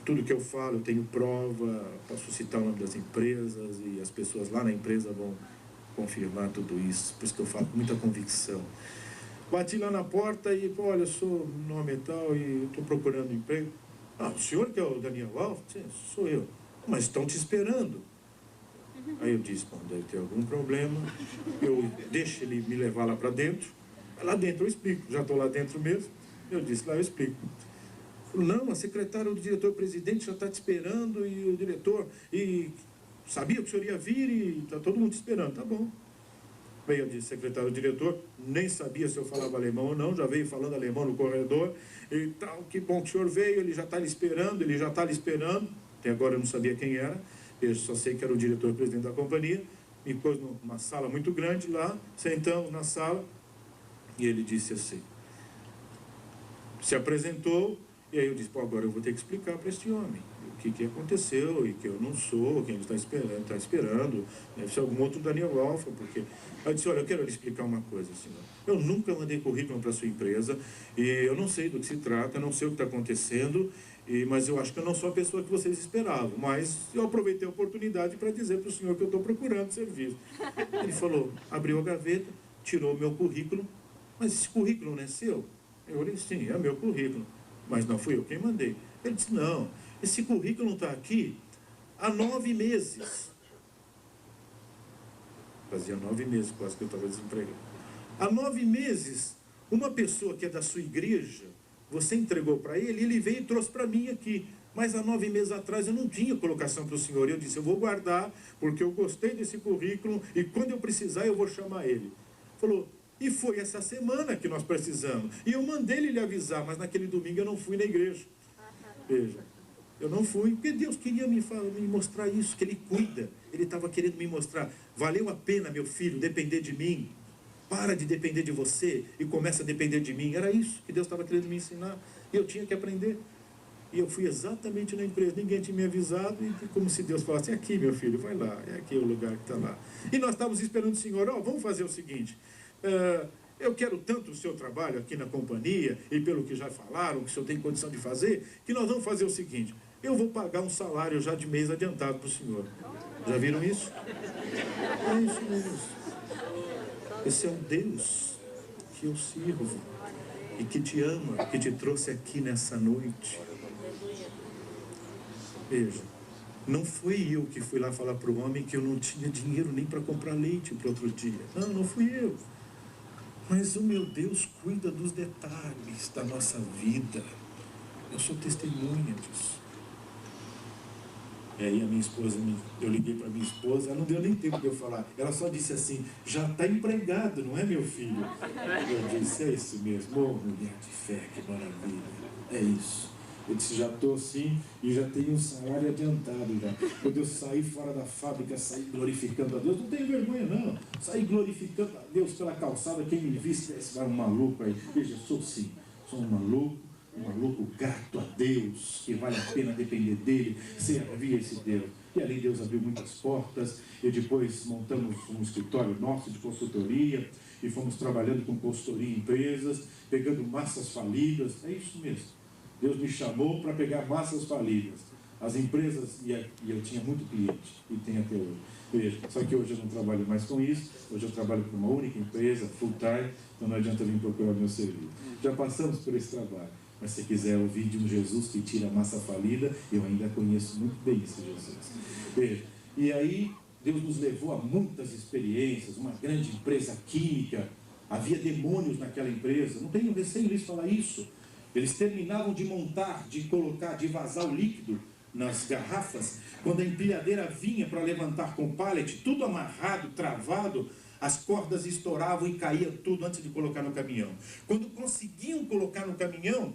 tudo que eu falo, eu tenho prova, posso citar o nome das empresas e as pessoas lá na empresa vão confirmar tudo isso, por isso que eu falo com muita convicção. Bati lá na porta e, pô, olha, eu sou nome e tal e estou procurando emprego. Ah, o senhor que é o Daniel Alves? Sim, sou eu. Mas estão te esperando. Aí eu disse, bom, deve ter algum problema, eu deixo ele me levar lá para dentro, lá dentro eu explico, já estou lá dentro mesmo, eu disse, lá eu explico. Não, a secretária do diretor-presidente já está te esperando e o diretor, e sabia que o senhor ia vir e está todo mundo te esperando, tá bom. Bem, eu disse, secretário do diretor, nem sabia se eu falava alemão ou não, já veio falando alemão no corredor, e tal, que bom que o senhor veio, ele já está lhe esperando, até agora eu não sabia quem era, eu só sei que era o diretor-presidente da companhia, me pôs numa sala muito grande lá, sentamos na sala, e ele disse assim, se apresentou, e aí eu disse, pô, agora eu vou ter que explicar para este homem o que aconteceu, e que eu não sou quem ele está esperando, deve ser algum outro Daniel Alfa, porque... Aí eu disse, olha, eu quero lhe explicar uma coisa, senhor. Eu nunca mandei currículo para a sua empresa, e eu não sei do que se trata, não sei o que está acontecendo, mas eu acho que eu não sou a pessoa que vocês esperavam, mas eu aproveitei a oportunidade para dizer para o senhor que eu estou procurando serviço. Ele falou, abriu a gaveta, tirou o meu currículo, mas esse currículo não é seu? Eu falei, sim, é meu currículo, mas não fui eu quem mandei. Ele disse, não, esse currículo não está aqui há 9 meses. Fazia 9 meses quase que eu estava desempregado. Há 9 meses, uma pessoa que é da sua igreja, você entregou para ele, ele veio e trouxe para mim aqui. Mas há 9 meses atrás eu não tinha colocação para o senhor. Eu disse, eu vou guardar, porque eu gostei desse currículo e quando eu precisar eu vou chamar ele. Falou, e foi essa semana que nós precisamos. E eu mandei ele lhe avisar, mas naquele domingo eu não fui na igreja. Veja, eu não fui, porque Deus queria me mostrar isso, que Ele cuida. Ele estava querendo me mostrar, valeu a pena, meu filho, depender de mim. Para de depender de você e começa a depender de mim. Era isso que Deus estava querendo me ensinar. E eu tinha que aprender. E eu fui exatamente na empresa, ninguém tinha me avisado, e como se Deus falasse, aqui meu filho, vai lá, é aqui o lugar que está lá. E nós estávamos esperando o senhor, vamos fazer o seguinte, eu quero tanto o seu trabalho aqui na companhia, e pelo que já falaram, que o senhor tem condição de fazer, que nós vamos fazer o seguinte, eu vou pagar um salário já de mês adiantado para o senhor. Já viram isso? É isso mesmo. Esse é o Deus que eu sirvo, e que te ama, que te trouxe aqui nessa noite. Veja, não fui eu que fui lá falar para o homem que eu não tinha dinheiro nem para comprar leite para outro dia. Não fui eu. Mas o meu Deus cuida dos detalhes da nossa vida. Eu sou testemunha disso. E aí a minha esposa, eu liguei para minha esposa, ela não deu nem tempo de eu falar. Ela só disse assim, já está empregado, não é, meu filho? Eu disse, é isso mesmo, mulher de fé, que maravilha. É isso. Eu disse, já estou assim e já tenho um salário adiantado já. Quando eu sair fora da fábrica, sair glorificando a Deus, não tenho vergonha não. Sair glorificando a Deus pela calçada, quem me visse, esse vai um maluco aí. Veja, sou sim, sou um maluco grato a Deus, que vale a pena depender dele, servir esse Deus. E ali Deus abriu muitas portas, e depois montamos um escritório nosso de consultoria, e fomos trabalhando com consultoria em empresas, pegando massas falidas, é isso mesmo. Deus me chamou para pegar massas falidas. As empresas, e eu tinha muito cliente, e tenho até hoje. Veja, só que hoje eu não trabalho mais com isso, hoje eu trabalho com uma única empresa, full time, então não adianta vir procurar meu serviço. Já passamos por esse trabalho, mas se quiser ouvir de um Jesus que tira a massa falida, eu ainda conheço muito bem esse Jesus. Veja, e aí Deus nos levou a muitas experiências, uma grande empresa química, havia demônios naquela empresa, não tenho receio de falar isso. Eles terminavam de montar, de colocar, de vazar o líquido nas garrafas, quando a empilhadeira vinha para levantar com pallet, tudo amarrado, travado, as cordas estouravam e caía tudo antes de colocar no caminhão. Quando conseguiam colocar no caminhão,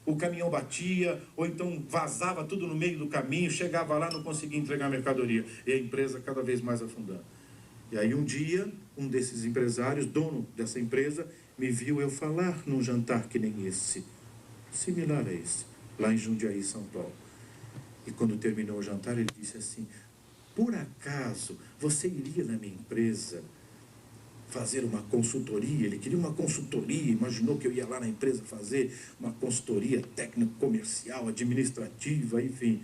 o caminhão batia, ou então vazava tudo no meio do caminho, chegava lá, não conseguia entregar a mercadoria, e a empresa cada vez mais afundando. E aí um dia, um desses empresários, dono dessa empresa, me viu eu falar num jantar que nem esse, similar a esse, lá em Jundiaí, São Paulo. E quando terminou o jantar, ele disse assim: por acaso você iria na minha empresa fazer uma consultoria? Ele queria uma consultoria, imaginou que eu ia lá na empresa fazer uma consultoria técnico-comercial, administrativa, enfim.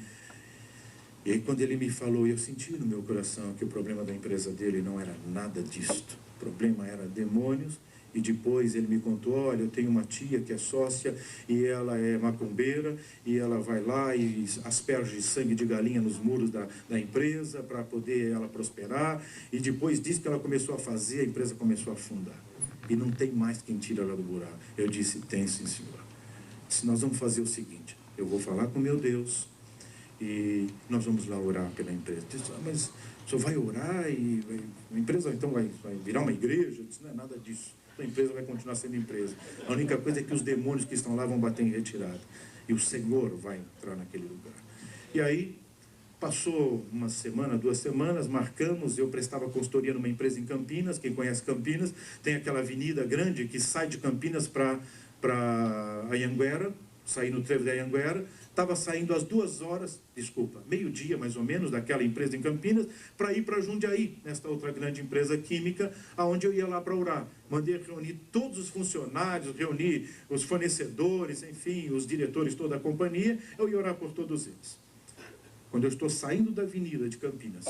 E aí quando ele me falou, eu senti no meu coração que o problema da empresa dele não era nada disto. O problema era demônios. E depois ele me contou: olha, eu tenho uma tia que é sócia e ela é macumbeira e ela vai lá e asperge sangue de galinha nos muros da empresa para poder ela prosperar. E depois disso que ela começou a fazer, a empresa começou a afundar. E não tem mais quem tira ela do buraco. Eu disse: tem sim, senhor. Disse: nós vamos fazer o seguinte, eu vou falar com meu Deus e nós vamos lá orar pela empresa. Disse: mas o senhor vai orar e a empresa então vai virar uma igreja? Eu disse: não é nada disso. A empresa vai continuar sendo empresa. A única coisa é que os demônios que estão lá vão bater em retirada. E o Senhor vai entrar naquele lugar. E aí, passou uma semana, 2 semanas, marcamos, eu prestava consultoria numa empresa em Campinas. Quem conhece Campinas, tem aquela avenida grande que sai de Campinas para Anhanguera, saí no trevo da Anhanguera. Estava saindo às 2 horas, meio-dia mais ou menos, daquela empresa em Campinas, para ir para Jundiaí, nesta outra grande empresa química, aonde eu ia lá para orar. Mandei reunir todos os funcionários, reunir os fornecedores, enfim, os diretores, toda a companhia, eu ia orar por todos eles. Quando eu estou saindo da avenida de Campinas,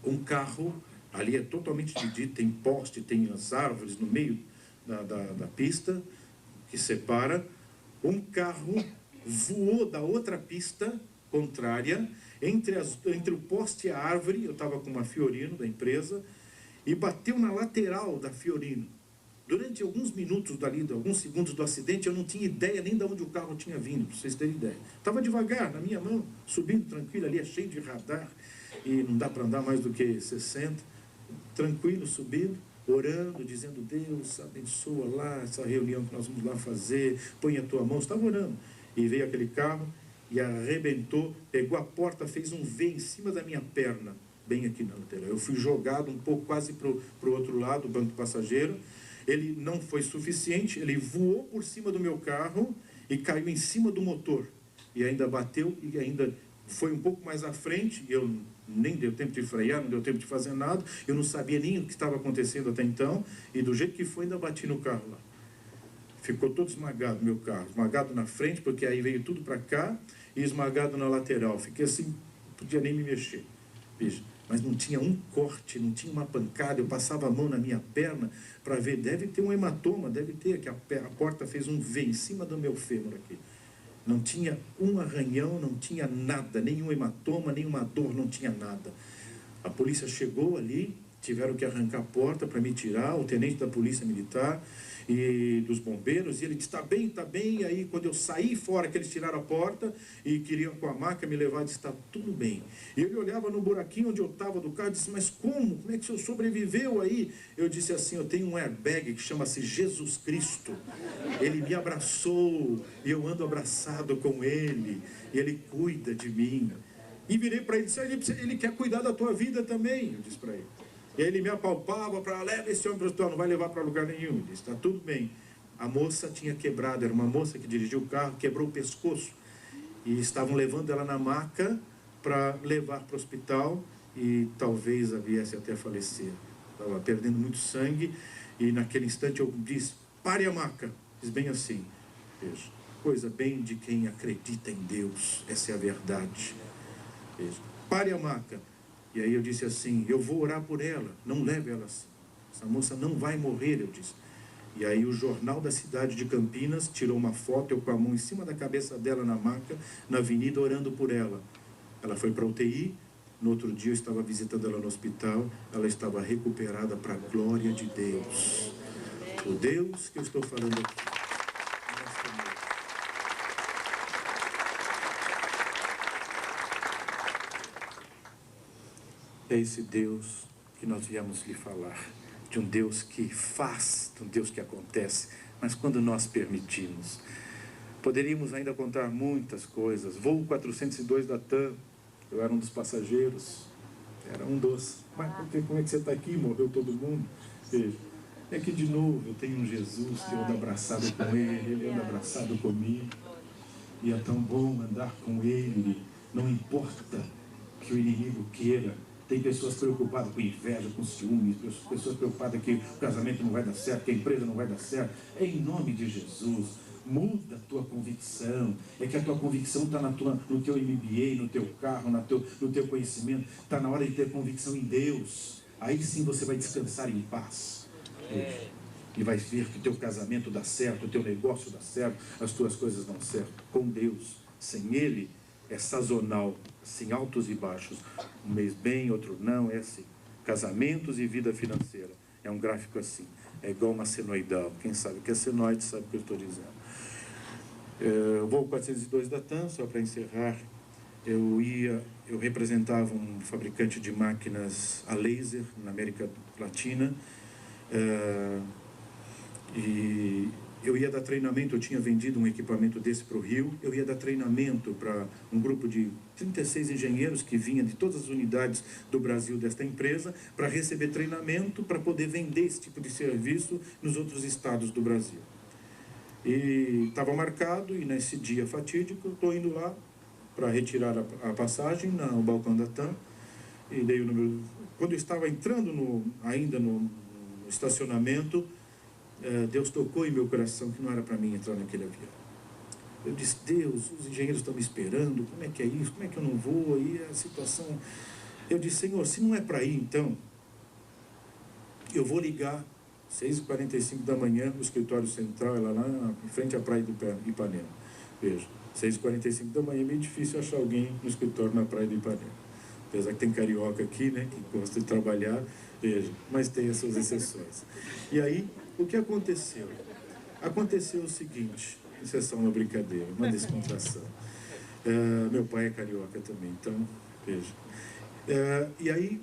um carro, ali é totalmente dividido, tem poste, tem as árvores no meio da pista, que separa, um carro voou da outra pista contrária, entre o poste e a árvore. Eu estava com uma Fiorino da empresa, e bateu na lateral da Fiorino. Durante alguns minutos dali, alguns segundos do acidente, eu não tinha ideia nem de onde o carro tinha vindo, para vocês terem ideia. Estava devagar, na minha mão, subindo tranquilo, ali é cheio de radar, e não dá para andar mais do que 60, tranquilo, subindo, orando, dizendo: Deus, abençoa lá essa reunião que nós vamos lá fazer, põe a tua mão. Estava orando. E veio aquele carro e arrebentou, pegou a porta, fez um V em cima da minha perna, bem aqui na lateral. Eu fui jogado um pouco quase para o outro lado, o banco passageiro. Ele não foi suficiente, ele voou por cima do meu carro e caiu em cima do motor. E ainda bateu e ainda foi um pouco mais à frente. Eu nem deu tempo de frear, não deu tempo de fazer nada. Eu não sabia nem o que estava acontecendo até então. E do jeito que foi, ainda bati no carro lá. Ficou todo esmagado meu carro, esmagado na frente, porque aí veio tudo para cá, e esmagado na lateral. Fiquei assim, não podia nem me mexer. Veja, mas não tinha um corte, não tinha uma pancada. Eu passava a mão na minha perna para ver, deve ter um hematoma, deve ter, que a porta fez um V em cima do meu fêmur aqui. Não tinha um arranhão, não tinha nada, nenhum hematoma, nenhuma dor, não tinha nada. A polícia chegou ali, tiveram que arrancar a porta para me tirar, o tenente da polícia militar e dos bombeiros, e ele disse: está bem. E aí quando eu saí fora, que eles tiraram a porta e queriam com a maca me levar, disse: está tudo bem. E ele olhava no buraquinho onde eu estava do carro e disse: mas como é que o senhor sobreviveu aí? Eu disse assim: eu tenho um airbag que chama-se Jesus Cristo, ele me abraçou e eu ando abraçado com ele, e ele cuida de mim. E virei para ele e disse: ele quer cuidar da tua vida também, eu disse para ele. E aí ele me apalpava para: leva esse homem para o hospital, não vai levar para lugar nenhum. Ele disse: está tudo bem. A moça tinha quebrado, era uma moça que dirigiu o carro, quebrou o pescoço. E estavam levando ela na maca para levar para o hospital e talvez a viesse até a falecer. Estava perdendo muito sangue e naquele instante eu disse: pare a maca. Diz bem assim, veja. coisa bem de quem acredita em Deus. Essa é a verdade. Veja. Pare a maca. E aí eu disse assim, eu vou orar por ela, não leve ela assim. Essa moça não vai morrer, eu disse. E aí o jornal da cidade de Campinas tirou uma foto, eu com a mão em cima da cabeça dela na maca, na avenida, orando por ela. Ela foi para a UTI, no outro dia eu estava visitando ela no hospital, ela estava recuperada para a glória de Deus. O Deus que eu estou falando aqui. É esse Deus que nós viemos lhe falar, de um Deus que faz, de um Deus que acontece, mas quando nós permitimos. Poderíamos ainda contar muitas coisas. Voo 402 da TAM, eu era um dos passageiros, era um dos. Mas como é que você está aqui? Morreu todo mundo? Veja, é que de novo eu tenho um Jesus que eu ando abraçado com ele anda abraçado comigo, e é tão bom andar com ele, não importa que o inimigo queira. Tem pessoas preocupadas com inveja, com ciúmes, pessoas preocupadas que o casamento não vai dar certo, que a empresa não vai dar certo. É em nome de Jesus. Muda a tua convicção. É que a tua convicção está no teu MBA, no teu carro, no teu conhecimento. Está na hora de ter convicção em Deus. Aí sim você vai descansar em paz. E vai ver que o teu casamento dá certo, o teu negócio dá certo, as tuas coisas dão certo. Com Deus. Sem Ele é sazonal, assim, altos e baixos. Um mês bem, outro não, é assim. Casamentos e vida financeira. É um gráfico assim. É igual uma senoidal. Quem sabe o que é senoide sabe o que eu estou dizendo. Voo 402 da TAM, só para encerrar. Eu representava um fabricante de máquinas a laser na América Latina. E eu ia dar treinamento, eu tinha vendido um equipamento desse para o Rio, eu ia dar treinamento para um grupo de 36 engenheiros que vinha de todas as unidades do Brasil desta empresa, para receber treinamento, para poder vender esse tipo de serviço nos outros estados do Brasil. E estava marcado, e nesse dia fatídico, eu estou indo lá para retirar a passagem no balcão da TAM, e dei o número. Quando eu estava entrando ainda no estacionamento, Deus tocou em meu coração que não era para mim entrar naquele avião. Eu disse, Deus, os engenheiros estão me esperando, como é que é isso? Como é que eu não vou? Aí a situação... Eu disse, Senhor, se não é para ir, então, eu vou ligar 6h45 da manhã, no escritório central, ela lá em frente à praia do Ipanema. Veja, 6h45 da manhã é meio difícil achar alguém no escritório na praia do Ipanema. Apesar que tem carioca aqui, né, que gosta de trabalhar, veja, mas tem as suas exceções. E aí, o que aconteceu? Aconteceu o seguinte, isso é só uma brincadeira, uma descontração. Meu pai é carioca também, então, veja. E aí,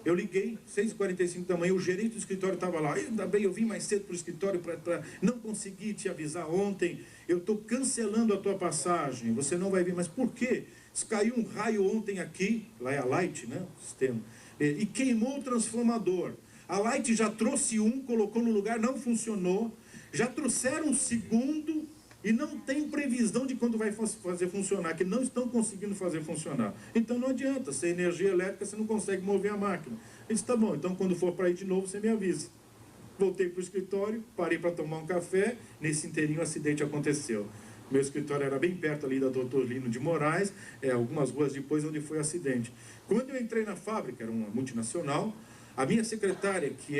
eu liguei, 6h45 da manhã, o gerente do escritório estava lá. Ainda bem, eu vim mais cedo para o escritório para não conseguir te avisar ontem. Eu estou cancelando a tua passagem, você não vai vir. Mas por quê? Caiu um raio ontem aqui, lá é a Light, né, o sistema, e queimou o transformador. A Light já trouxe um, colocou no lugar, não funcionou. Já trouxeram um segundo e não tem previsão de quando vai fazer funcionar, que não estão conseguindo fazer funcionar. Então não adianta, sem energia elétrica você não consegue mover a máquina. Eu disse, tá bom, então quando for para ir de novo você me avisa. Voltei para o escritório, parei para tomar um café, nesse inteirinho o acidente aconteceu. Meu escritório era bem perto ali da Dr. Lino de Moraes, algumas ruas depois onde foi o acidente. Quando eu entrei na fábrica, era uma multinacional, a minha secretária, que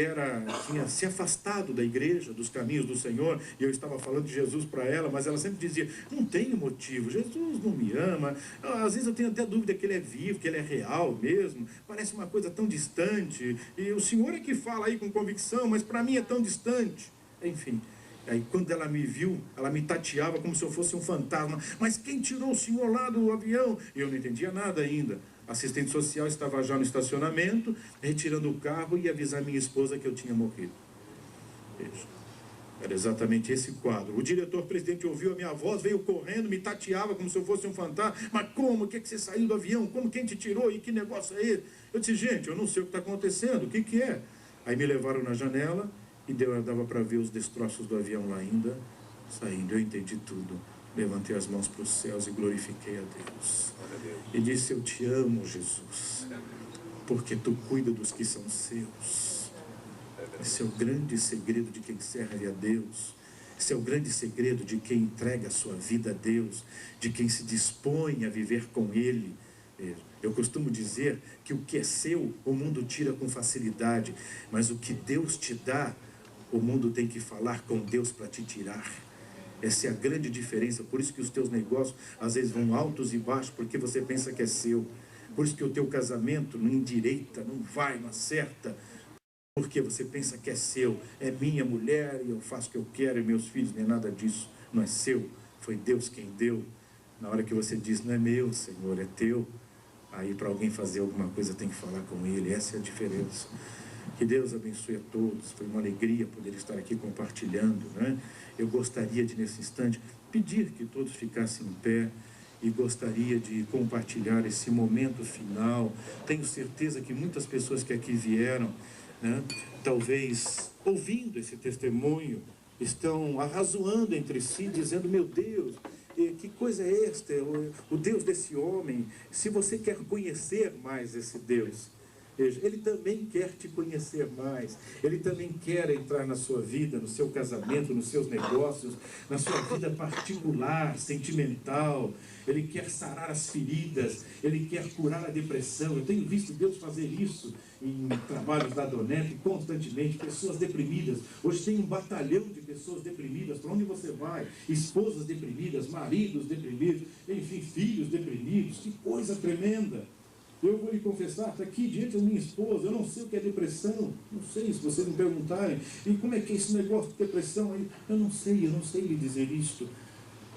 tinha se afastado da igreja, dos caminhos do Senhor, e eu estava falando de Jesus para ela, mas ela sempre dizia, não tenho motivo, Jesus não me ama, às vezes eu tenho até dúvida que ele é vivo, que ele é real mesmo, parece uma coisa tão distante, e o Senhor é que fala aí com convicção, mas para mim é tão distante. Enfim, aí quando ela me viu, ela me tateava como se eu fosse um fantasma, mas quem tirou o senhor lá do avião? E eu não entendia nada ainda. A assistente social estava já no estacionamento, retirando o carro e avisar minha esposa que eu tinha morrido. Veja, era exatamente esse quadro. O diretor-presidente ouviu a minha voz, veio correndo, me tateava como se eu fosse um fantasma. Mas como? O que é que você saiu do avião? Como? Quem te tirou? E que negócio é esse? Eu disse, gente, eu não sei o que está acontecendo, o que é? Aí me levaram na janela e dava para ver os destroços do avião lá ainda, saindo. Eu entendi tudo. Levantei as mãos para os céus e glorifiquei a Deus. E disse, eu te amo, Jesus, porque tu cuida dos que são seus. Esse é o grande segredo de quem serve a Deus. Esse é o grande segredo de quem entrega a sua vida a Deus, de quem se dispõe a viver com Ele. Eu costumo dizer que o que é seu, o mundo tira com facilidade, mas o que Deus te dá, o mundo tem que falar com Deus para te tirar. Essa é a grande diferença. Por isso que os teus negócios às vezes vão altos e baixos, porque você pensa que é seu. Por isso que o teu casamento não endireita, não vai, não acerta, porque você pensa que é seu. É minha mulher e eu faço o que eu quero, e meus filhos, nem nada disso. Não é seu, foi Deus quem deu. Na hora que você diz, não é meu, Senhor, é teu, aí para alguém fazer alguma coisa tem que falar com Ele. Essa é a diferença. Que Deus abençoe a todos. Foi uma alegria poder estar aqui compartilhando, né? Eu gostaria de, nesse instante, pedir que todos ficassem em pé e gostaria de compartilhar esse momento final. Tenho certeza que muitas pessoas que aqui vieram, né, talvez ouvindo esse testemunho, estão arrazoando entre si, dizendo, meu Deus, que coisa é esta? O Deus desse homem. Se você quer conhecer mais esse Deus, Ele também quer te conhecer mais. Ele também quer entrar na sua vida, no seu casamento, nos seus negócios, na sua vida particular, sentimental. Ele quer sarar as feridas. Ele quer curar a depressão. Eu tenho visto Deus fazer isso em trabalhos da Donep constantemente. Pessoas deprimidas. Hoje tem um batalhão de pessoas deprimidas. Para onde você vai? Esposas deprimidas, maridos deprimidos, enfim, filhos deprimidos. Que coisa tremenda! Eu vou lhe confessar, está aqui diante da minha esposa, eu não sei o que é depressão, não sei, se vocês me perguntarem, e como é que é esse negócio de depressão aí? Eu não sei lhe dizer isto,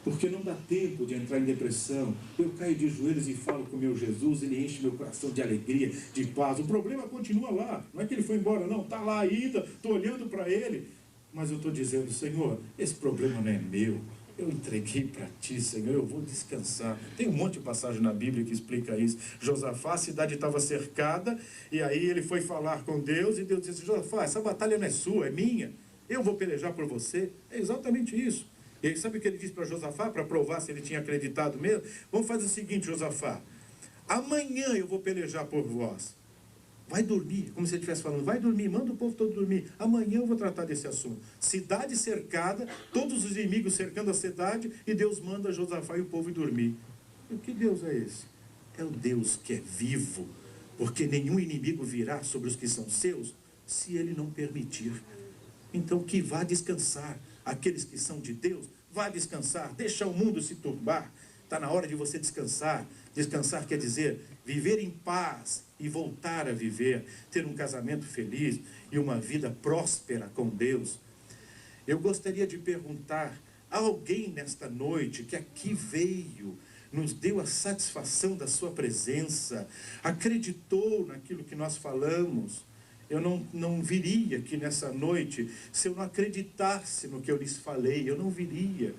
porque não dá tempo de entrar em depressão. Eu caio de joelhos e falo com o meu Jesus, Ele enche meu coração de alegria, de paz. O problema continua lá, não é que Ele foi embora não, está lá ainda, estou olhando para Ele, mas eu estou dizendo, Senhor, esse problema não é meu. Eu entreguei para ti, Senhor, eu vou descansar. Tem um monte de passagem na Bíblia que explica isso. Josafá, a cidade estava cercada, e aí ele foi falar com Deus, e Deus disse, Josafá, essa batalha não é sua, é minha. Eu vou pelejar por você. É exatamente isso. E aí, sabe o que ele disse para Josafá, para provar se ele tinha acreditado mesmo? Vamos fazer o seguinte, Josafá, amanhã eu vou pelejar por vós. Vai dormir, como se ele estivesse falando, vai dormir, manda o povo todo dormir. Amanhã eu vou tratar desse assunto. Cidade cercada, todos os inimigos cercando a cidade, e Deus manda Josafá e o povo ir dormir. E que Deus é esse? É o Deus que é vivo, porque nenhum inimigo virá sobre os que são seus, se Ele não permitir. Então que vá descansar. Aqueles que são de Deus, vá descansar, deixa o mundo se turbar. Está na hora de você descansar. Descansar quer dizer viver em paz e voltar a viver, ter um casamento feliz e uma vida próspera com Deus. Eu gostaria de perguntar a alguém nesta noite que aqui veio, nos deu a satisfação da sua presença, acreditou naquilo que nós falamos. Eu não viria aqui nessa noite se eu não acreditasse no que eu lhes falei, eu não viria.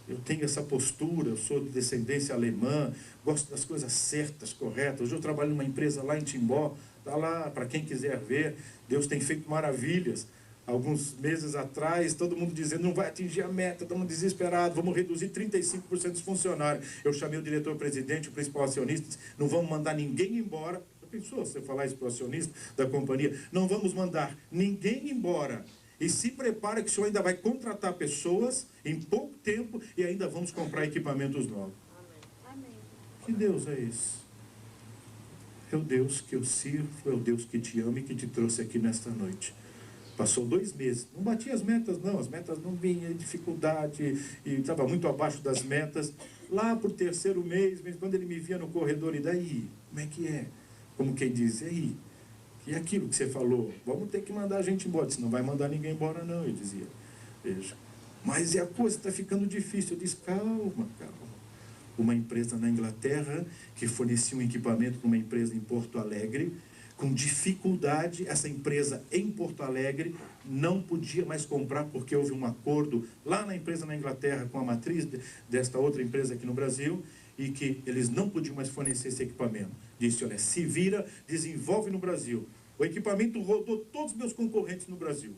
Eu tenho essa postura, eu sou de descendência alemã, gosto das coisas certas, corretas. Hoje eu trabalho numa empresa lá em Timbó, está lá para quem quiser ver, Deus tem feito maravilhas. Alguns meses atrás, todo mundo dizendo, não vai atingir a meta, estamos desesperados, vamos reduzir 35% dos funcionários. Eu chamei o diretor-presidente, o principal acionista, disse, não vamos mandar ninguém embora. Já pensou você falar isso para o acionista da companhia? Não vamos mandar ninguém embora. E se prepara que o senhor ainda vai contratar pessoas em pouco tempo e ainda vamos comprar equipamentos novos. Amém. Que Deus é esse? É o Deus que eu sirvo, é o Deus que te ama e que te trouxe aqui nesta noite. Passou 2 meses, não batia as metas não, as metas não vinham, dificuldade, e estava muito abaixo das metas. Lá por 3º mês, quando ele me via no corredor, e daí? Como é que é? Como quem diz, e aí? E aquilo que você falou, vamos ter que mandar a gente embora. Disse, não vai mandar ninguém embora não, eu dizia. Veja, mas a coisa está ficando difícil. Eu disse, calma. Uma empresa na Inglaterra que fornecia um equipamento para uma empresa em Porto Alegre, com dificuldade, essa empresa em Porto Alegre não podia mais comprar porque houve um acordo lá na empresa na Inglaterra com a matriz desta outra empresa aqui no Brasil, e que eles não podiam mais fornecer esse equipamento. Disse, olha, se vira, desenvolve no Brasil. O equipamento rodou todos os meus concorrentes no Brasil.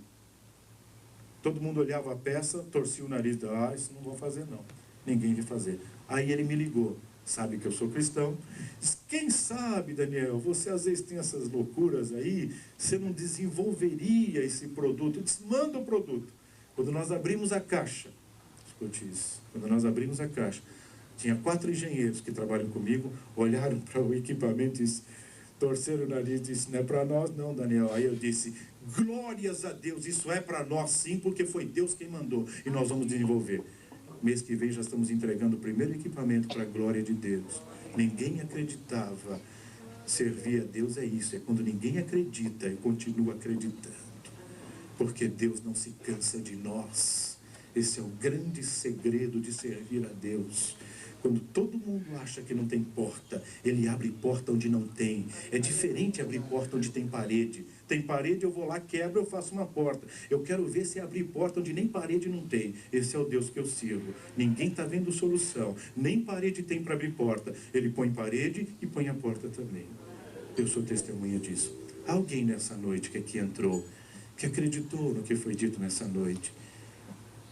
Todo mundo olhava a peça, torcia o nariz, isso não vou fazer não. Ninguém vai fazer. Aí ele me ligou, sabe que eu sou cristão. Diz, quem sabe, Daniel, você às vezes tem essas loucuras aí, você não desenvolveria esse produto. Eu disse, manda o produto. Quando nós abrimos a caixa, escute isso, quando nós abrimos a caixa, tinha 4 engenheiros que trabalham comigo, olharam para o equipamento e torceram o nariz e disse, não é para nós não, Daniel. Aí eu disse, glórias a Deus, isso é para nós sim, porque foi Deus quem mandou e nós vamos desenvolver. Mês que vem já estamos entregando o primeiro equipamento para a glória de Deus. Ninguém acreditava. Servir a Deus é isso, é quando ninguém acredita e continua acreditando. Porque Deus não se cansa de nós. Esse é o grande segredo de servir a Deus. Quando todo mundo acha que não tem porta, Ele abre porta onde não tem. É diferente abrir porta onde tem parede. Tem parede, eu vou lá, quebro, eu faço uma porta. Eu quero ver se abrir porta onde nem parede não tem. Esse é o Deus que eu sirvo. Ninguém está vendo solução. Nem parede tem para abrir porta. Ele põe parede e põe a porta também. Eu sou testemunha disso. Alguém nessa noite que aqui entrou, que acreditou no que foi dito nessa noite,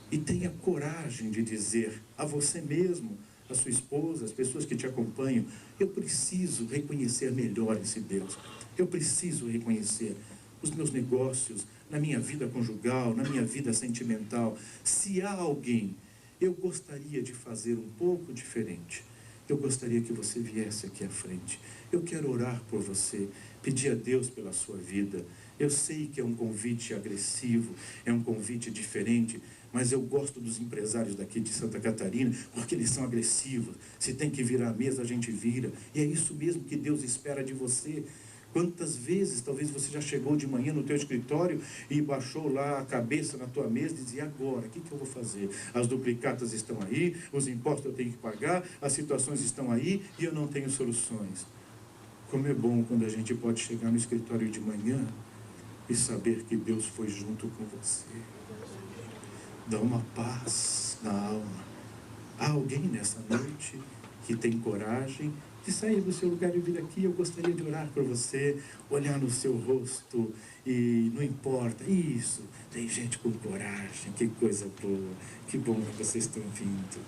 e tenha coragem de dizer a você mesmo, a sua esposa, as pessoas que te acompanham, eu preciso reconhecer melhor esse Deus. Eu preciso reconhecer os meus negócios, na minha vida conjugal, na minha vida sentimental. Se há alguém, eu gostaria de fazer um pouco diferente. Eu gostaria que você viesse aqui à frente. Eu quero orar por você, pedir a Deus pela sua vida. Eu sei que é um convite agressivo, é um convite diferente, mas eu gosto dos empresários daqui de Santa Catarina, porque eles são agressivos. Se tem que virar a mesa, a gente vira. E é isso mesmo que Deus espera de você. Quantas vezes, talvez você já chegou de manhã no teu escritório e baixou lá a cabeça na tua mesa e dizia, agora, o que eu vou fazer? As duplicatas estão aí, os impostos eu tenho que pagar, as situações estão aí e eu não tenho soluções. Como é bom quando a gente pode chegar no escritório de manhã e saber que Deus foi junto com você. Dá uma paz na alma. Há alguém nessa noite que tem coragem de sair do seu lugar e vir aqui? Eu gostaria de orar por você, olhar no seu rosto e não importa. Isso, tem gente com coragem, que coisa boa, que bom que vocês estão vindo.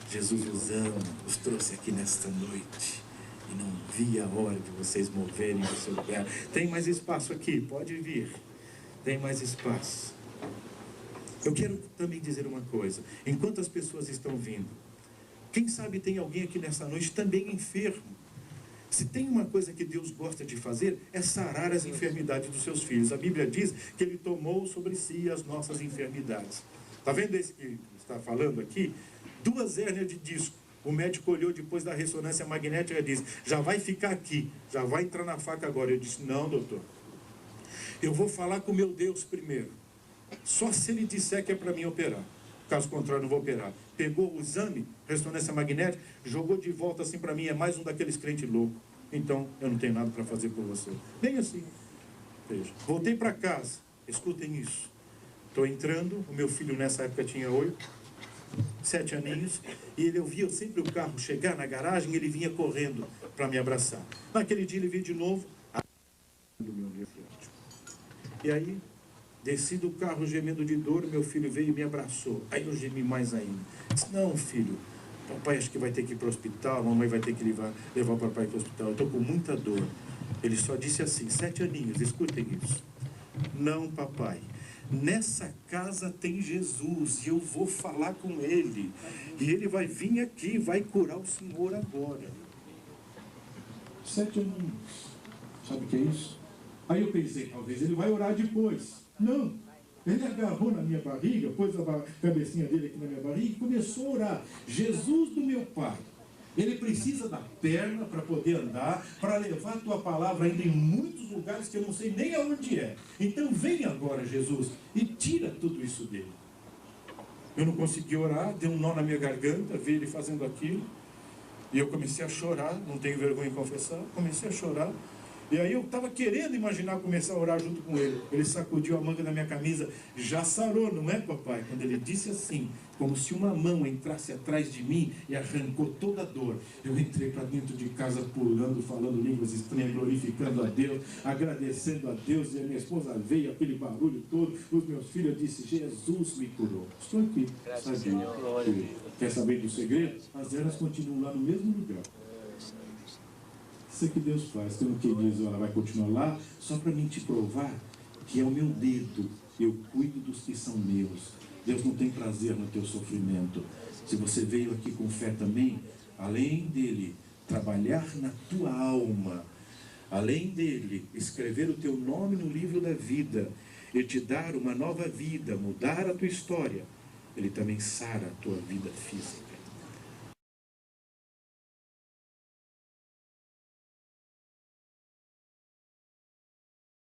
Jesus os ama, os trouxe aqui nesta noite e não vi a hora de vocês moverem do seu lugar. Tem mais espaço aqui, pode vir, tem mais espaço. Eu quero também dizer uma coisa, enquanto as pessoas estão vindo, quem sabe tem alguém aqui nessa noite também enfermo. Se tem uma coisa que Deus gosta de fazer, é sarar as enfermidades dos seus filhos. A Bíblia diz que Ele tomou sobre si as nossas enfermidades. Está vendo esse que está falando aqui? 2 hérnias de disco. O médico olhou depois da ressonância magnética e disse, já vai ficar aqui, já vai entrar na faca agora. Eu disse, não, doutor, eu vou falar com o meu Deus primeiro. Só se ele disser que é para mim operar. Caso contrário, não vou operar. Pegou o exame, ressonância magnética, jogou de volta assim para mim, é mais um daqueles crentes loucos. Então, eu não tenho nada para fazer por você. Bem assim. Veja. Voltei para casa. Escutem isso. Estou entrando, o meu filho nessa época tinha 7 aninhos, e ele ouvia sempre o carro chegar na garagem, ele vinha correndo para me abraçar. Naquele dia ele veio de novo, do meu reflexo. E aí, desci do carro gemendo de dor, meu filho veio e me abraçou. Aí eu gemi mais ainda. Disse, não, filho, papai acho que vai ter que ir para o hospital, mamãe vai ter que levar o papai para o hospital. Eu estou com muita dor. Ele só disse assim, 7 aninhos, escutem isso. Não, papai, nessa casa tem Jesus e eu vou falar com Ele. E Ele vai vir aqui, vai curar o senhor agora. 7 aninhos. Sabe o que é isso? Aí eu pensei, talvez ele vai orar depois. Não, ele agarrou na minha barriga, pôs a cabecinha dele aqui na minha barriga e começou a orar. Jesus do meu Pai, ele precisa da perna para poder andar, para levar a tua palavra ainda em muitos lugares que eu não sei nem aonde é. Então vem agora, Jesus, e tira tudo isso dele. Eu não consegui orar, deu um nó na minha garganta, vi ele fazendo aquilo, e eu comecei a chorar, não tenho vergonha de confessar, comecei a chorar. E aí eu estava querendo imaginar começar a orar junto com ele. Ele sacudiu a manga da minha camisa. Já sarou, não é, papai? Quando ele disse assim, como se uma mão entrasse atrás de mim e arrancou toda a dor. Eu entrei para dentro de casa pulando, falando línguas estranhas, glorificando a Deus, agradecendo a Deus. E a minha esposa veio, aquele barulho todo. Os meus filhos, eu disse, Jesus me curou. Estou aqui, sabe? Quer saber do segredo? As ervas continuam lá no mesmo lugar. Isso é que Deus faz. Tem um que diz, ela vai continuar lá, só para mim te provar que é o meu dedo eu cuido dos que são meus. Deus não tem prazer no teu sofrimento. Se você veio aqui com fé também, além dele trabalhar na tua alma, além dele escrever o teu nome no livro da vida e te dar uma nova vida, mudar a tua história, ele também sara a tua vida física.